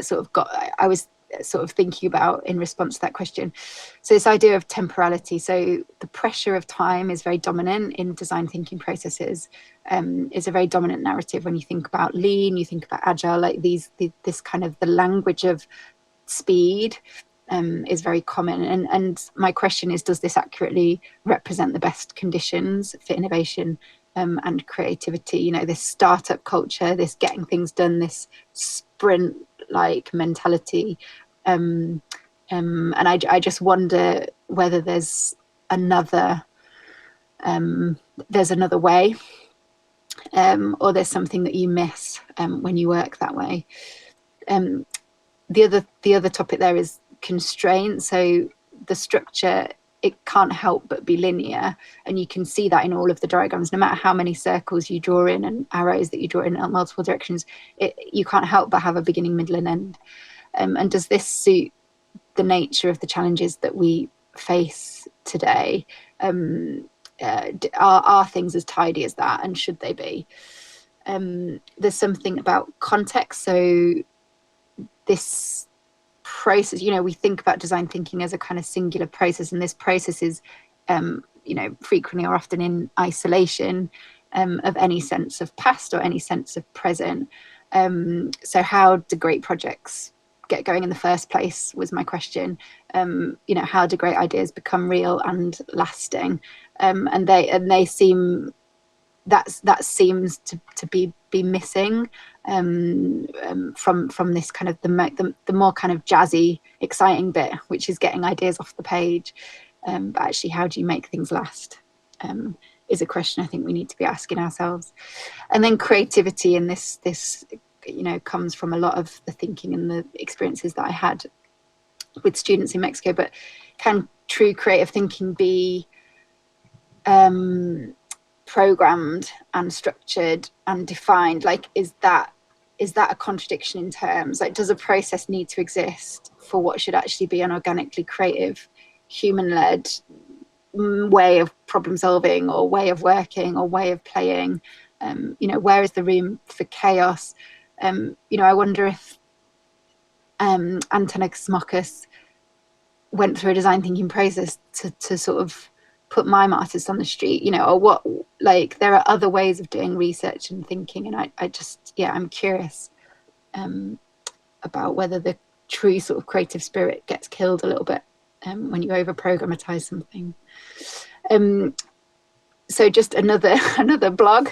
I was sort of thinking about in response to that question. So this idea of temporality. So the pressure of time is very dominant in design thinking processes. Is a very dominant narrative when you think about lean, you think about agile, like this kind of the language of speed is very common. And my question is, does this accurately represent the best conditions for innovation and creativity? You know, this startup culture, this getting things done, this sprint like mentality, and I just wonder whether there's another way, or there's something that you miss when you work that way. The other topic there is constraint. So the structure, it can't help but be linear, and you can see that in all of the diagrams. No matter how many circles you draw in and arrows that you draw in multiple directions, you can't help but have a beginning, middle and end. And does this suit the nature of the challenges that we face today? Are things as tidy as that, and should they be? There's something about context. So this process, you know, we think about design thinking as a kind of singular process, and this process is you know, frequently or often in isolation of any sense of past or any sense of present. So how do great projects get going in the first place was my question. You know, how do great ideas become real and lasting? And they seem, that seems to be missing from this kind of the more kind of jazzy, exciting bit, which is getting ideas off the page. But actually, how do you make things last? Is a question I think we need to be asking ourselves. And then creativity, and this you know, comes from a lot of the thinking and the experiences that I had with students in Mexico. But can true creative thinking be programmed and structured and defined? Like, is that a contradiction in terms? Like, does a process need to exist for what should actually be an organically creative, human-led way of problem solving or way of working or way of playing? You know, where is the room for chaos? You know, I wonder if Anton Ximokis went through a design thinking process to sort of put mime artists on the street, you know, or what, like, there are other ways of doing research and thinking. And I just, yeah, I'm curious about whether the true sort of creative spirit gets killed a little bit when you over programmatize something. So just another blog.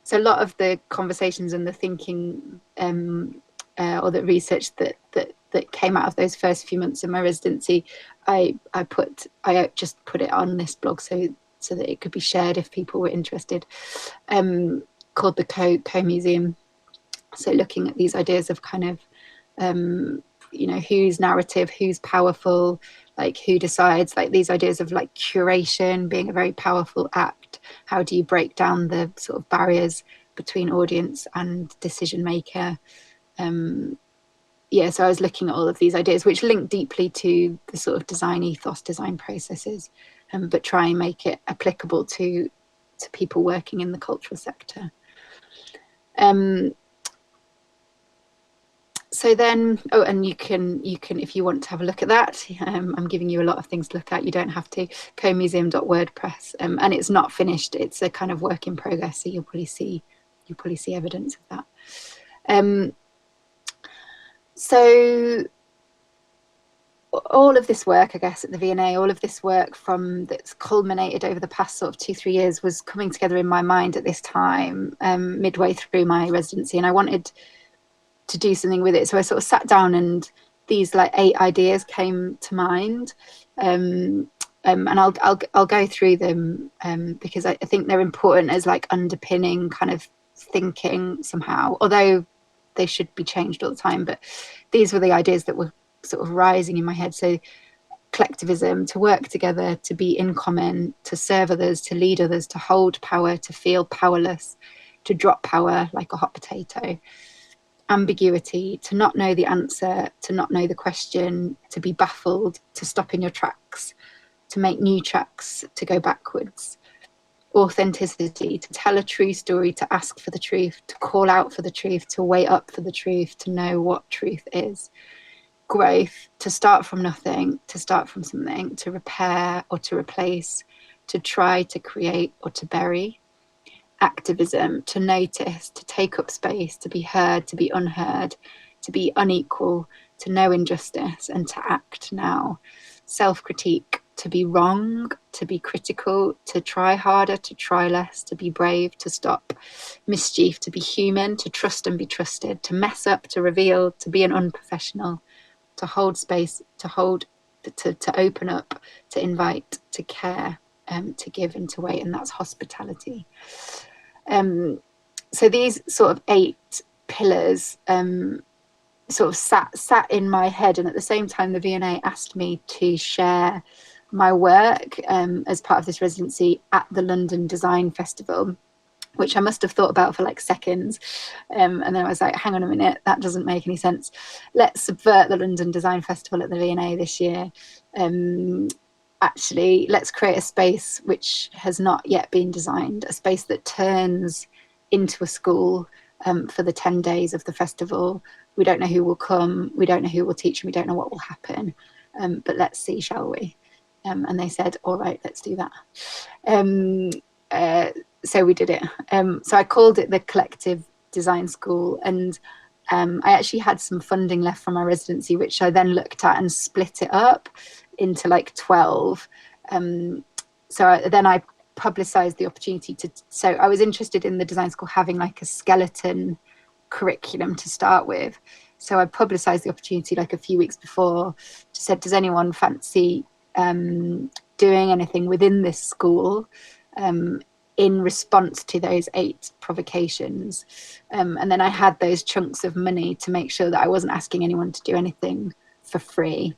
So a lot of the conversations and the thinking or the research that came out of those first few months of my residency, I just put it on this blog so that it could be shared if people were interested, called the Co-Museum. So looking at these ideas of kind of, you know, whose narrative, who's powerful, like who decides, like these ideas of like curation being a very powerful act. How do you break down the sort of barriers between audience and decision maker? Yeah, so I was looking at all of these ideas, which link deeply to the sort of design ethos, design processes, but try and make it applicable to people working in the cultural sector. So then, oh, and you can, if you want to have a look at that, I'm giving you a lot of things to look at. You don't have to. comuseum.wordpress, and it's not finished. It's a kind of work in progress. So you'll probably see evidence of that. So all of this work, I guess, at the V&A, all of this work that's culminated over the past sort of 2-3 years was coming together in my mind at this time, midway through my residency, and I wanted to do something with it. So I sort of sat down, and these like 8 ideas came to mind, and I'll go through them because I think they're important as like underpinning kind of thinking somehow, although they should be changed all the time. But these were the ideas that were sort of rising in my head. So collectivism, to work together, to be in common, to serve others, to lead others, to hold power, to feel powerless, to drop power like a hot potato. Ambiguity, to not know the answer, to not know the question, to be baffled, to stop in your tracks, to make new tracks, to go backwards. Authenticity, to tell a true story, to ask for the truth, to call out for the truth, to wait up for the truth, to know what truth is. Growth, to start from nothing, to start from something, to repair or to replace, to try to create or to bury. Activism, to notice, to take up space, to be heard, to be unheard, to be unequal, to know injustice and to act now. Self-critique, to be wrong, to be critical, to try harder, to try less, to be brave, to stop. Mischief, to be human, to trust and be trusted, to mess up, to reveal, to be an unprofessional, to hold space, to open up, to invite, to care, to give and to wait, and that's hospitality. So these sort of 8 pillars sort of sat in my head, and at the same time the V&A asked me to share my work as part of this residency at the London Design Festival, which I must have thought about for like seconds, and then I was like, hang on a minute, that doesn't make any sense. Let's subvert the London Design Festival at the V&A this year. Actually, let's create a space which has not yet been designed, a space that turns into a school for the 10 days of the festival. We don't know who will come, we don't know who will teach, and we don't know what will happen, but let's see, shall we? And they said, all right, let's do that. So we did it. So I called it the Collective Design School, and I actually had some funding left from my residency, which I then looked at and split it up into like 12. So then I publicized the opportunity so I was interested in the design school having like a skeleton curriculum to start with. So I publicized the opportunity like a few weeks before, said, does anyone fancy doing anything within this school in response to those 8 provocations? And then I had those chunks of money to make sure that I wasn't asking anyone to do anything for free.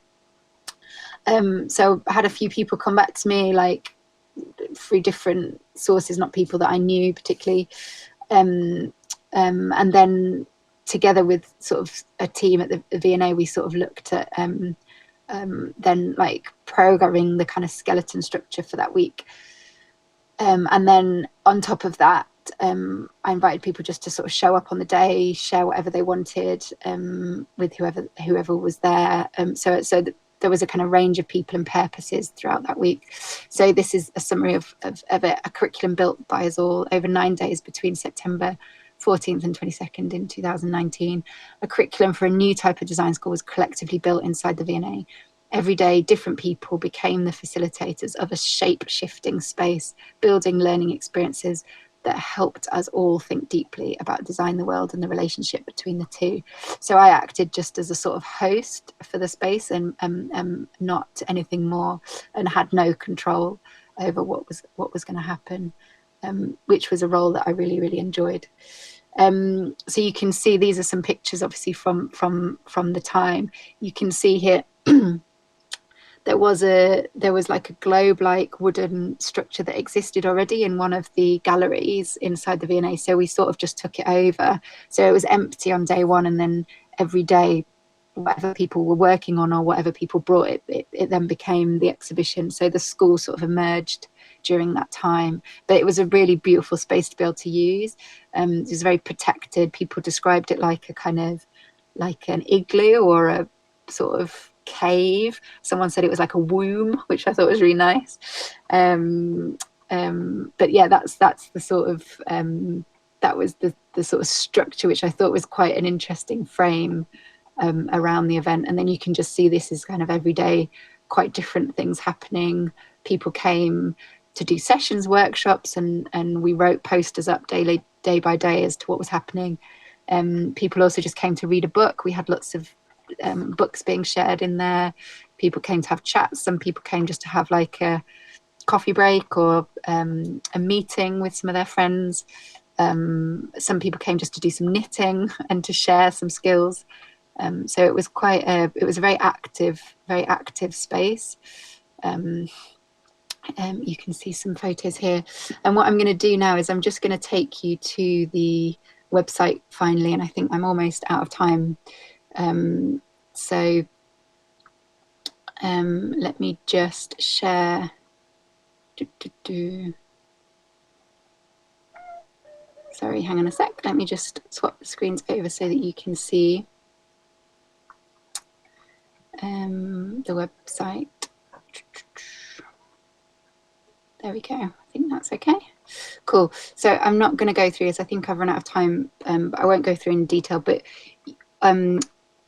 So I had a few people come back to me, like through different sources, not people that I knew particularly. And then together with sort of a team at the V&A, we sort of looked at then like programming the kind of skeleton structure for that week. And then on top of that, I invited people just to sort of show up on the day, share whatever they wanted with whoever was there. So there was a kind of range of people and purposes throughout that week. So this is a summary of it, a curriculum built by us all over 9 days between September 14th and 22nd in 2019. A curriculum for a new type of design school was collectively built inside the V&A. Every day, different people became the facilitators of a shape-shifting space, building learning experiences that helped us all think deeply about design the world and the relationship between the two. So I acted just as a sort of host for the space and not anything more, and had no control over what was going to happen, which was a role that I really, really enjoyed. So you can see these are some pictures, obviously from the time. You can see here there was like a globe-like wooden structure that existed already in one of the galleries inside the V&A. So we sort of just took it over. So it was empty on day one, and then every day, whatever people were working on or whatever people brought, it then became the exhibition. So the school sort of emerged during that time. But it was a really beautiful space to be able to use. It was very protected. People described it like a kind of like an igloo or a sort of cave. Someone said it was like a womb, which I thought was really nice. But yeah, that's the sort of that was the sort of structure, which I thought was quite an interesting frame around the event. And then you can just see this is kind of every day, quite different things happening. People came to do sessions, workshops, and we wrote posters up day by day as to what was happening. People also just came to read a book. We had lots of books being shared in there. People came to have chats. Some people came just to have like a coffee break or a meeting with some of their friends. Some people came just to do some knitting and to share some skills. So it was it was a very active space. You can see some photos here. And what I'm going to do now is I'm just going to take you to the website finally, and I think I'm almost out of time. So let me just share. Sorry, hang on a sec. Let me just swap the screens over so that you can see the website. There we go. I think that's okay. Cool. So I'm not going to go through this. I think I've run out of time, but I won't go through in detail. But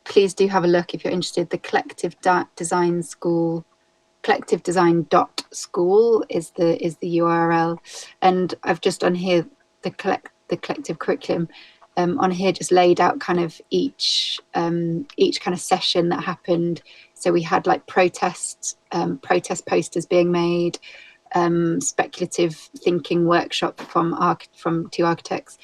please do have a look if you're interested. The Collective Design School, collectivedesign.school is the URL, and I've just on here the collective curriculum. On here just laid out kind of each kind of session that happened. So we had like protest posters being made, speculative thinking workshop from two architects,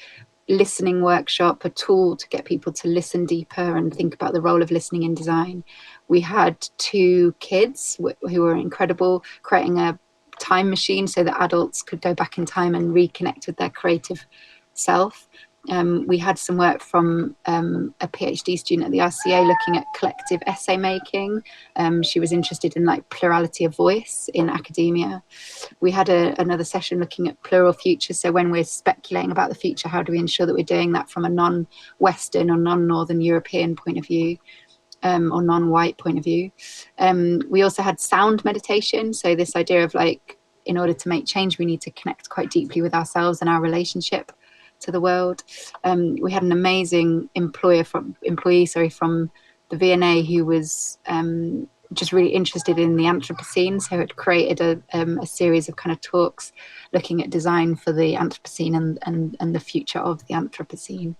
listening workshop, a tool to get people to listen deeper and think about the role of listening in design. We had two kids who were incredible, creating a time machine so that adults could go back in time and reconnect with their creative self. We had some work from a PhD student at the RCA looking at collective essay making. She was interested in like plurality of voice in academia. We had another session looking at plural futures. So when we're speculating about the future, how do we ensure that we're doing that from a non-Western or non-Northern European point of view, or non-white point of view? We also had sound meditation. So this idea of like, in order to make change, we need to connect quite deeply with ourselves and our relationship to the world. We had an amazing employee from the V&A who was just really interested in the Anthropocene, so it created a series of kind of talks looking at design for the Anthropocene and the future of the Anthropocene.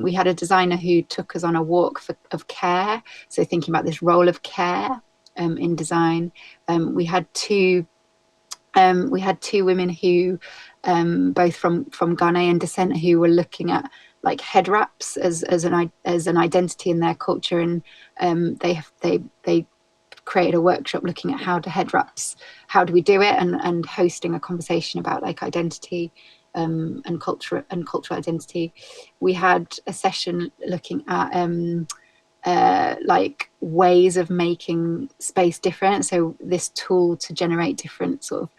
We had a designer who took us on a walk of care, so thinking about this role of care in design. We had two women who both from Ghanaian descent, who were looking at like head wraps as an identity in their culture, and they created a workshop looking at how do we do it, and hosting a conversation about like identity and cultural identity. We had a session looking at like ways of making space different, so this tool to generate different sort of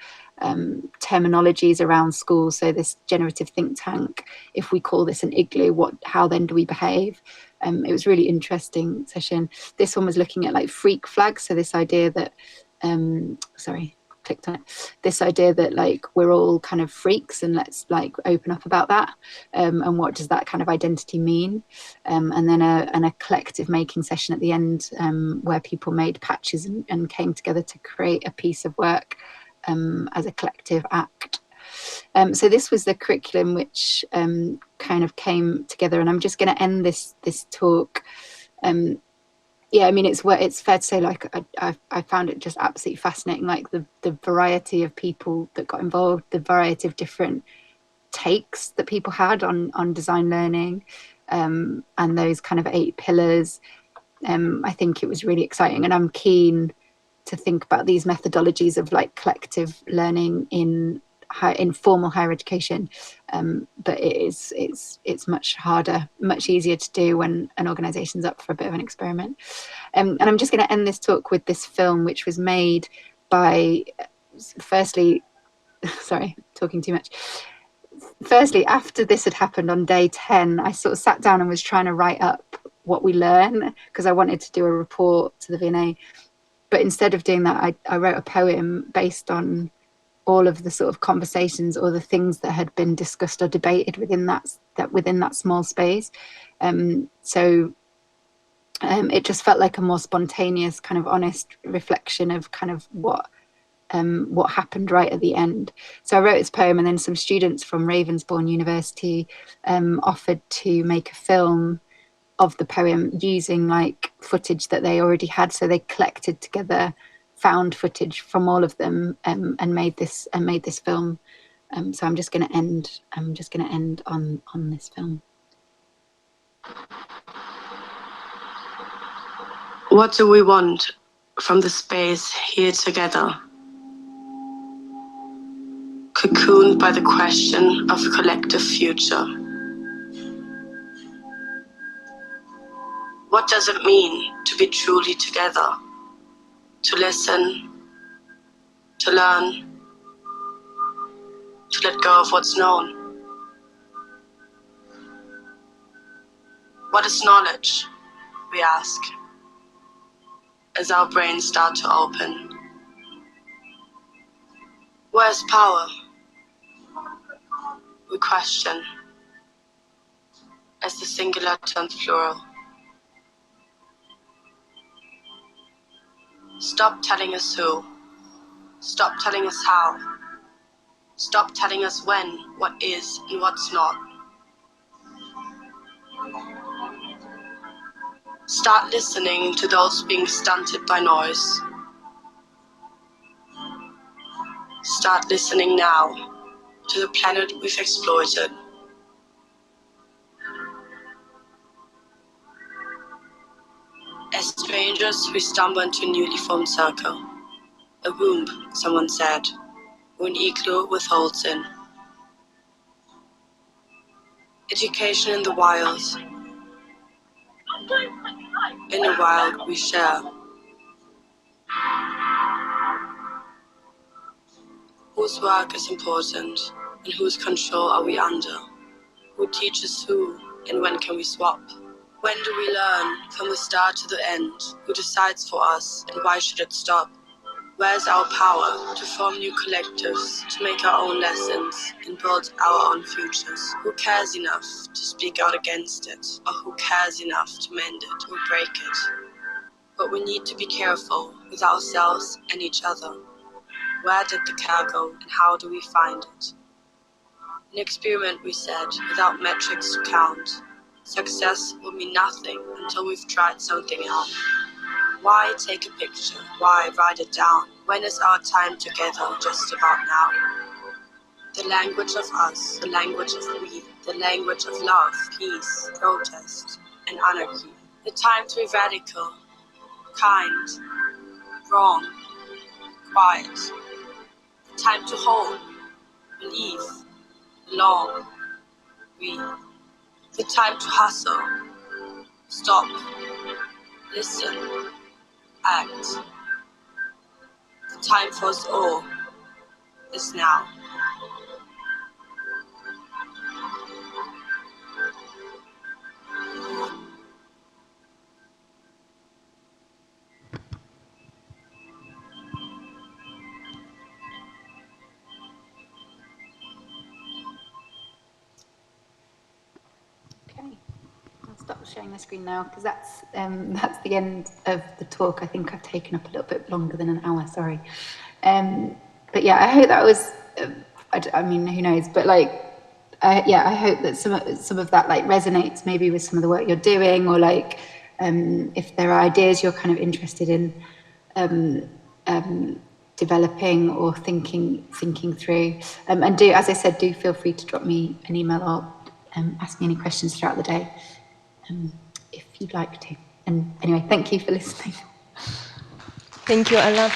terminologies around schools. So this generative think tank, if we call this an igloo, how then do we behave? It was really interesting session. This one was looking at like freak flags, so this idea that this idea that like we're all kind of freaks, and let's like open up about that, and what does that kind of identity mean? And then a collective making session at the end, where people made patches and came together to create a piece of work as a collective act. So this was the curriculum which kind of came together, and I'm just going to end this talk. Yeah, I mean, it's fair to say, like, I found it just absolutely fascinating, like the variety of people that got involved, the variety of different takes that people had on design learning, and those kind of 8 pillars. I think it was really exciting, and I'm keen to think about these methodologies of like collective learning in formal higher education, but it's much harder, much easier to do when an organization's up for a bit of an experiment. And I'm just going to end this talk with this film, which was made by, firstly, sorry, talking too much. Firstly, after this had happened on day 10, I sort of sat down and was trying to write up what we learn, because I wanted to do a report to the V&A. But instead of doing that, I wrote a poem based on all of the sort of conversations or the things that had been discussed or debated within that small space. So it just felt like a more spontaneous, kind of honest reflection of kind of what happened right at the end. So I wrote this poem, and then some students from Ravensbourne University offered to make a film of the poem using like footage that they already had. So they collected together found footage from all of them and made this film. So I'm just going to end on this film. What do we want from the space here together? Cocooned by the question of collective future. What does it mean to be truly together? To listen, to learn, to let go of what's known. What is knowledge, we ask, as our brains start to open. Where is power? We question, as the singular turns plural. Stop telling us who. Stop telling us how. Stop telling us when, what is and what's not. Start listening to those being stunted by noise. Start listening now to the planet we've exploited. As strangers, we stumble into a newly formed circle. A womb, someone said, or an igloo with holes in. Education in the wild. In the wild, we share. Whose work is important, and whose control are we under? Who teaches who, and when can we swap? When do we learn, from the start to the end? Who decides for us, and why should it stop? Where's our power to form new collectives, to make our own lessons, and build our own futures? Who cares enough to speak out against it, or who cares enough to mend it or break it? But we need to be careful with ourselves and each other. Where did the care go, and how do we find it? An experiment, we said, without metrics to count. Success will mean nothing until we've tried something out. Why take a picture? Why write it down? When is our time together? Just about now. The language of us, the language of we, the language of love, peace, protest, and anarchy. The time to be radical, kind, wrong, quiet. The time to hold, believe, belong, we. The time to hustle, stop, listen, act. The time for us all is now. Stop sharing the screen now, because that's the end of the talk. I think I've taken up a little bit longer than an hour, sorry. But yeah, I hope that was, I mean, who knows, but like, I hope that some of that like resonates maybe with some of the work you're doing, or like, if there are ideas you're kind of interested in developing or thinking through. And do, as I said, do feel free to drop me an email or ask me any questions throughout the day. If you'd like to. And anyway, thank you for listening. Thank you, Ella.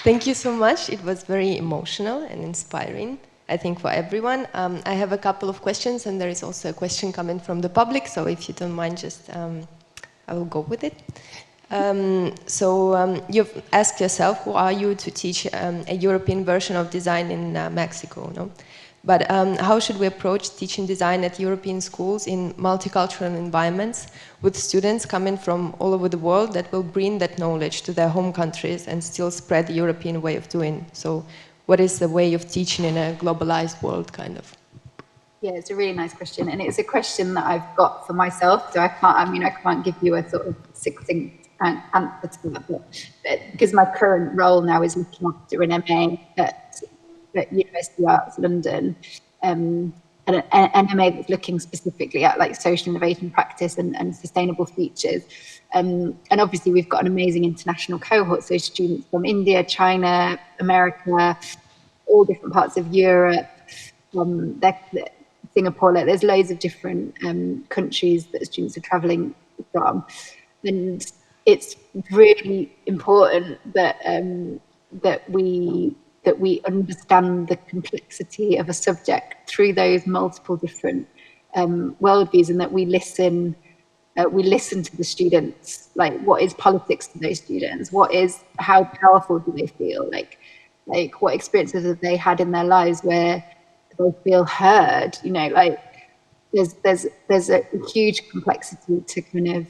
Thank you so much. It was very emotional and inspiring, I think, for everyone. I have a couple of questions, and there is also a question coming from the public, so if you don't mind, just I will go with it. You've asked yourself, who are you to teach a European version of design in Mexico, no? But how should we approach teaching design at European schools in multicultural environments with students coming from all over the world that will bring that knowledge to their home countries and still spread the European way of doing? So what is the way of teaching in a globalized world, kind of? Yeah, it's a really nice question, and it's a question that I've got for myself. So I can't give you a sort of succinct answer to that, but because my current role now is looking after an MA at University of Arts London, and an MA that's looking specifically at like social innovation practice and sustainable futures. And obviously we've got an amazing international cohort, so students from India, China, America, all different parts of Europe, Singapore. Like, there's loads of different countries that students are traveling from, and it's really important that that we understand the complexity of a subject through those multiple different worldviews, and that we listen to the students. Like, what is politics to those students? How powerful do they feel? Like what experiences have they had in their lives where they feel heard? You know, like there's a huge complexity to kind of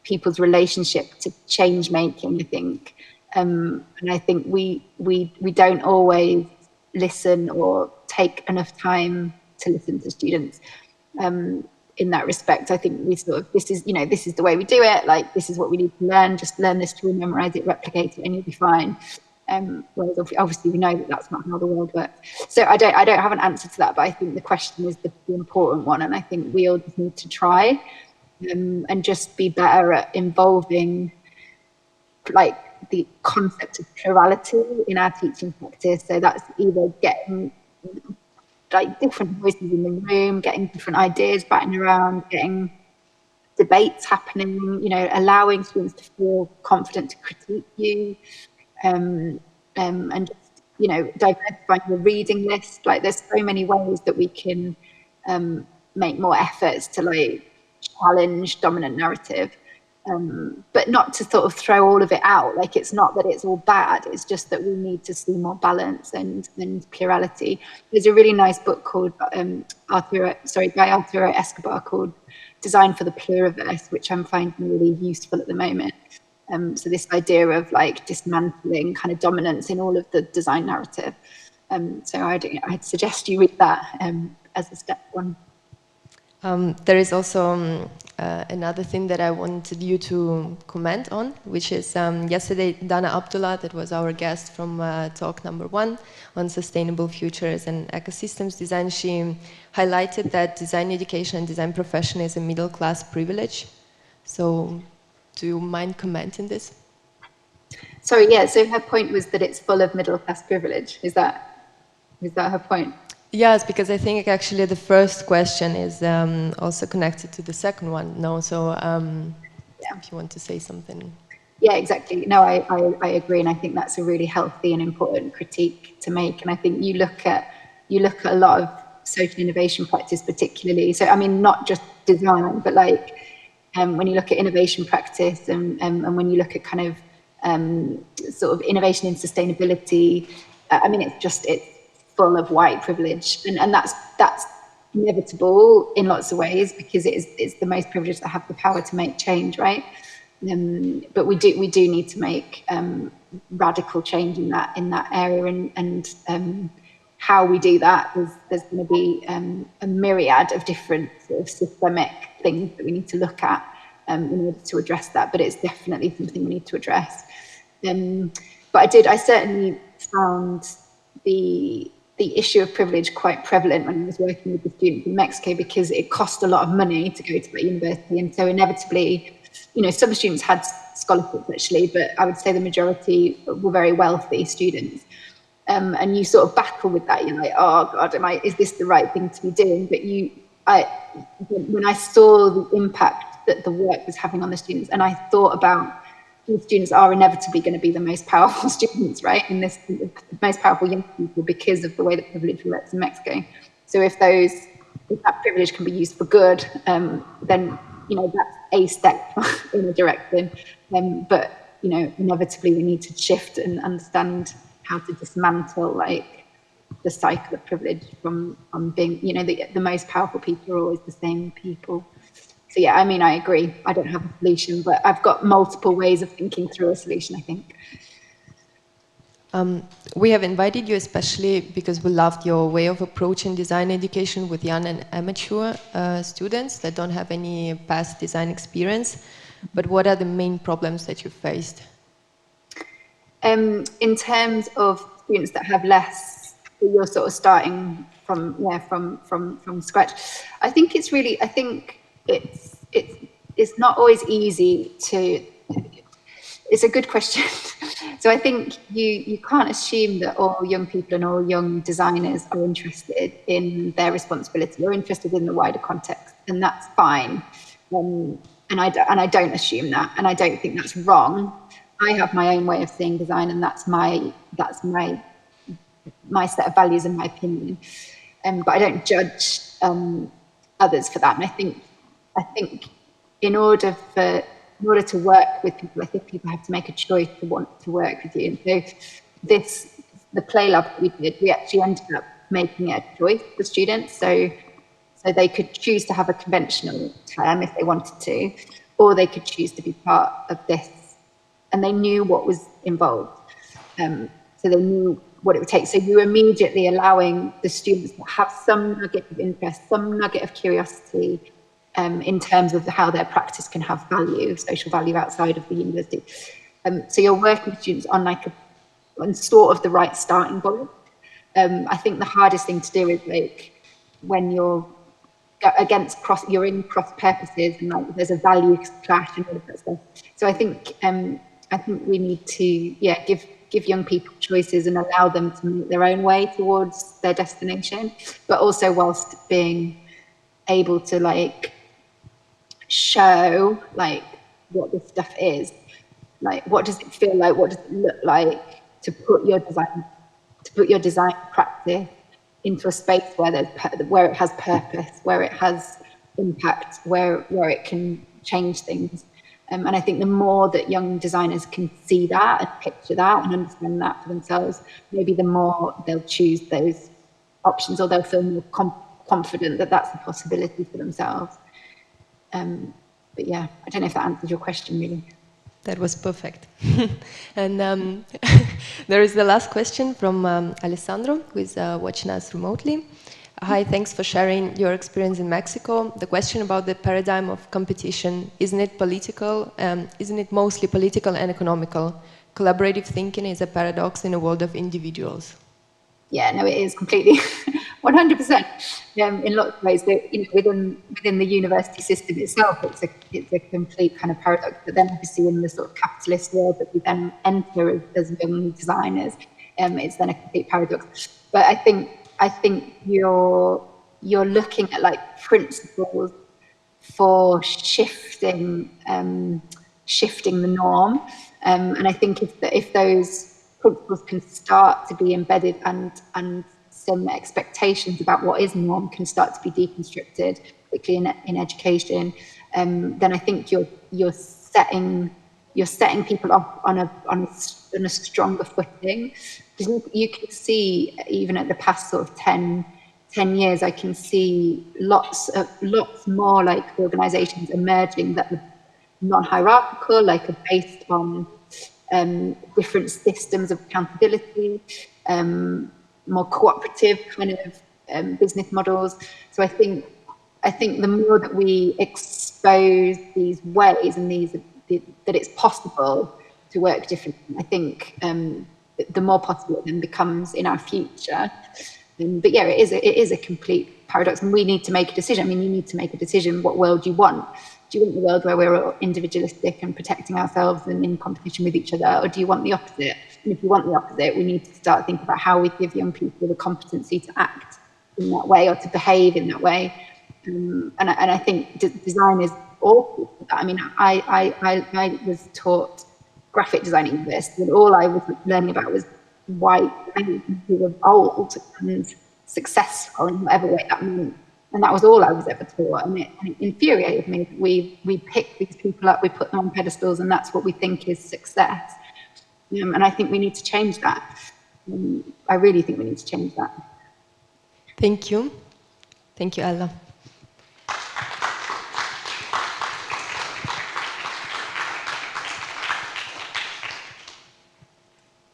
people's relationship to change making, I think. And I think we don't always listen or take enough time to listen to students. In that respect, I think we sort of, this is the way we do it. Like, this is what we need to learn. Just learn this tool, memorize it, replicate it, and you'll be fine. Whereas obviously we know that that's not how the world works. So I don't have an answer to that, but I think the question is the important one, and I think we all just need to try and just be better at involving like the concept of plurality in our teaching practice. So that's either getting like different voices in the room, getting different ideas batting around, getting debates happening, you know, allowing students to feel confident to critique you, and just, you know, diversifying the reading list. Like, there's so many ways that we can make more efforts to like challenge dominant narrative, but not to sort of throw all of it out. Like, it's not that it's all bad, it's just that we need to see more balance and plurality. There's a really nice book called by Arturo Escobar called Design for the Pluriverse, which I'm finding really useful at the moment. So this idea of like dismantling kind of dominance in all of the design narrative. So I'd suggest you read that as a step one. There is also another thing that I wanted you to comment on, which is yesterday Dana Abdullah, that was our guest from talk number 1 on sustainable futures and ecosystems design. She highlighted that design education and design profession is a middle class privilege. So do you mind commenting this? Sorry, yeah, so her point was that it's full of middle class privilege. Is that her point? Yes, because I think actually the first question is also connected to the second one. No, so if you want to say something. Yeah, exactly. No, I agree, and I think that's a really healthy and important critique to make. And I think you look at a lot of social innovation practice, particularly. So I mean, not just design, but like when you look at innovation practice and when you look at kind of sort of innovation in sustainability, I mean, it's full of white privilege, and that's inevitable in lots of ways, because it's the most privileged that have the power to make change, right? But we do need to make radical change in that area, and how we do that, there's going to be a myriad of different sort of systemic things that we need to look at in order to address that. But it's definitely something we need to address. But I certainly found the issue of privilege quite prevalent when I was working with the students in Mexico, because it cost a lot of money to go to that university, and so inevitably, you know, some students had scholarships actually, but I would say the majority were very wealthy students, and you sort of battle with that. You're like, oh God, is this the right thing to be doing? But when I saw the impact that the work was having on the students, and I thought about, the students are inevitably going to be the most powerful students, right? And the most powerful young people, because of the way that privilege works in Mexico. So if that privilege can be used for good, then, you know, that's a step in a direction. But, you know, inevitably we need to shift and understand how to dismantle like the cycle of privilege from being, you know, the most powerful people are always the same people. So yeah, I mean, I agree. I don't have a solution, but I've got multiple ways of thinking through a solution, I think. We have invited you especially because we loved your way of approaching design education with young and amateur students that don't have any past design experience. But what are the main problems that you faced? In terms of students that have less, you're sort of starting from scratch. I think it's not always easy to. It's a good question. So I think you can't assume that all young people and all young designers are interested in their responsibility or interested in the wider context, and that's fine. And I don't assume that, and I don't think that's wrong. I have my own way of seeing design, and that's my set of values and my opinion. But I don't judge others for that. And I think in order to work with people, I think people have to make a choice to want to work with you. And so the play lab that we did, we actually ended up making it a choice for students. So they could choose to have a conventional term if they wanted to, or they could choose to be part of this. And they knew what was involved. So they knew what it would take. So you were immediately allowing the students to have some nugget of interest, some nugget of curiosity, in terms of how their practice can have value, social value outside of the university. So you're working with students on sort of the right starting point. I think the hardest thing to do is when you're you're in cross purposes and there's a value clash and all of that stuff. So I think we need to give young people choices and allow them to make their own way towards their destination, but also whilst being able to show what this stuff is, what does it feel like, what does it look like to put your design practice into a space where it has purpose, where it has impact, where it can change things. And I think the more that young designers can see that and picture that and understand that for themselves, maybe the more they'll choose those options, or they'll feel more confident that that's a possibility for themselves. But yeah, I don't know if that answers your question really. That was perfect. And there is the last question from Alessandro, who is watching us remotely. Hi, thanks for sharing your experience in Mexico. The question about the paradigm of competition, isn't it political? Isn't it mostly political and economical? Collaborative thinking is a paradox in a world of individuals. Yeah, no, it is completely 100%. In lots of ways, within the university system itself, it's a complete kind of paradox. But then, obviously, in the sort of capitalist world that we then enter as young designers, it's then a complete paradox. But I think you're looking at principles for shifting the norm, and I think if those principles can start to be embedded and some expectations about what is norm can start to be deconstructed quickly in education, then I think you're setting people up on a stronger footing. Because you can see, even at the past sort of 10 years, I can see lots more organizations emerging that are non-hierarchical, are based on different systems of accountability, more cooperative kind of business models. So I think the more that we expose these ways and that it's possible to work differently, I think the more possible it then becomes in our future. But yeah, it is a complete paradox, and we need to make a decision. I mean, you need to make a decision. What world do you want? Do you want the world where we're all individualistic and protecting ourselves and in competition with each other, or do you want the opposite? And if you want the opposite, we need to start thinking about how we give young people the competency to act in that way or to behave in that way. And I think design is awful for that. I mean, I was taught graphic design at university, and all I was learning about was white men who were old and successful in whatever way that meant. And that was all I was ever taught, and it infuriated me. We pick these people up, we put them on pedestals, and that's what we think is success. And I think we need to change that. I really think we need to change that. Thank you. Thank you, Ella.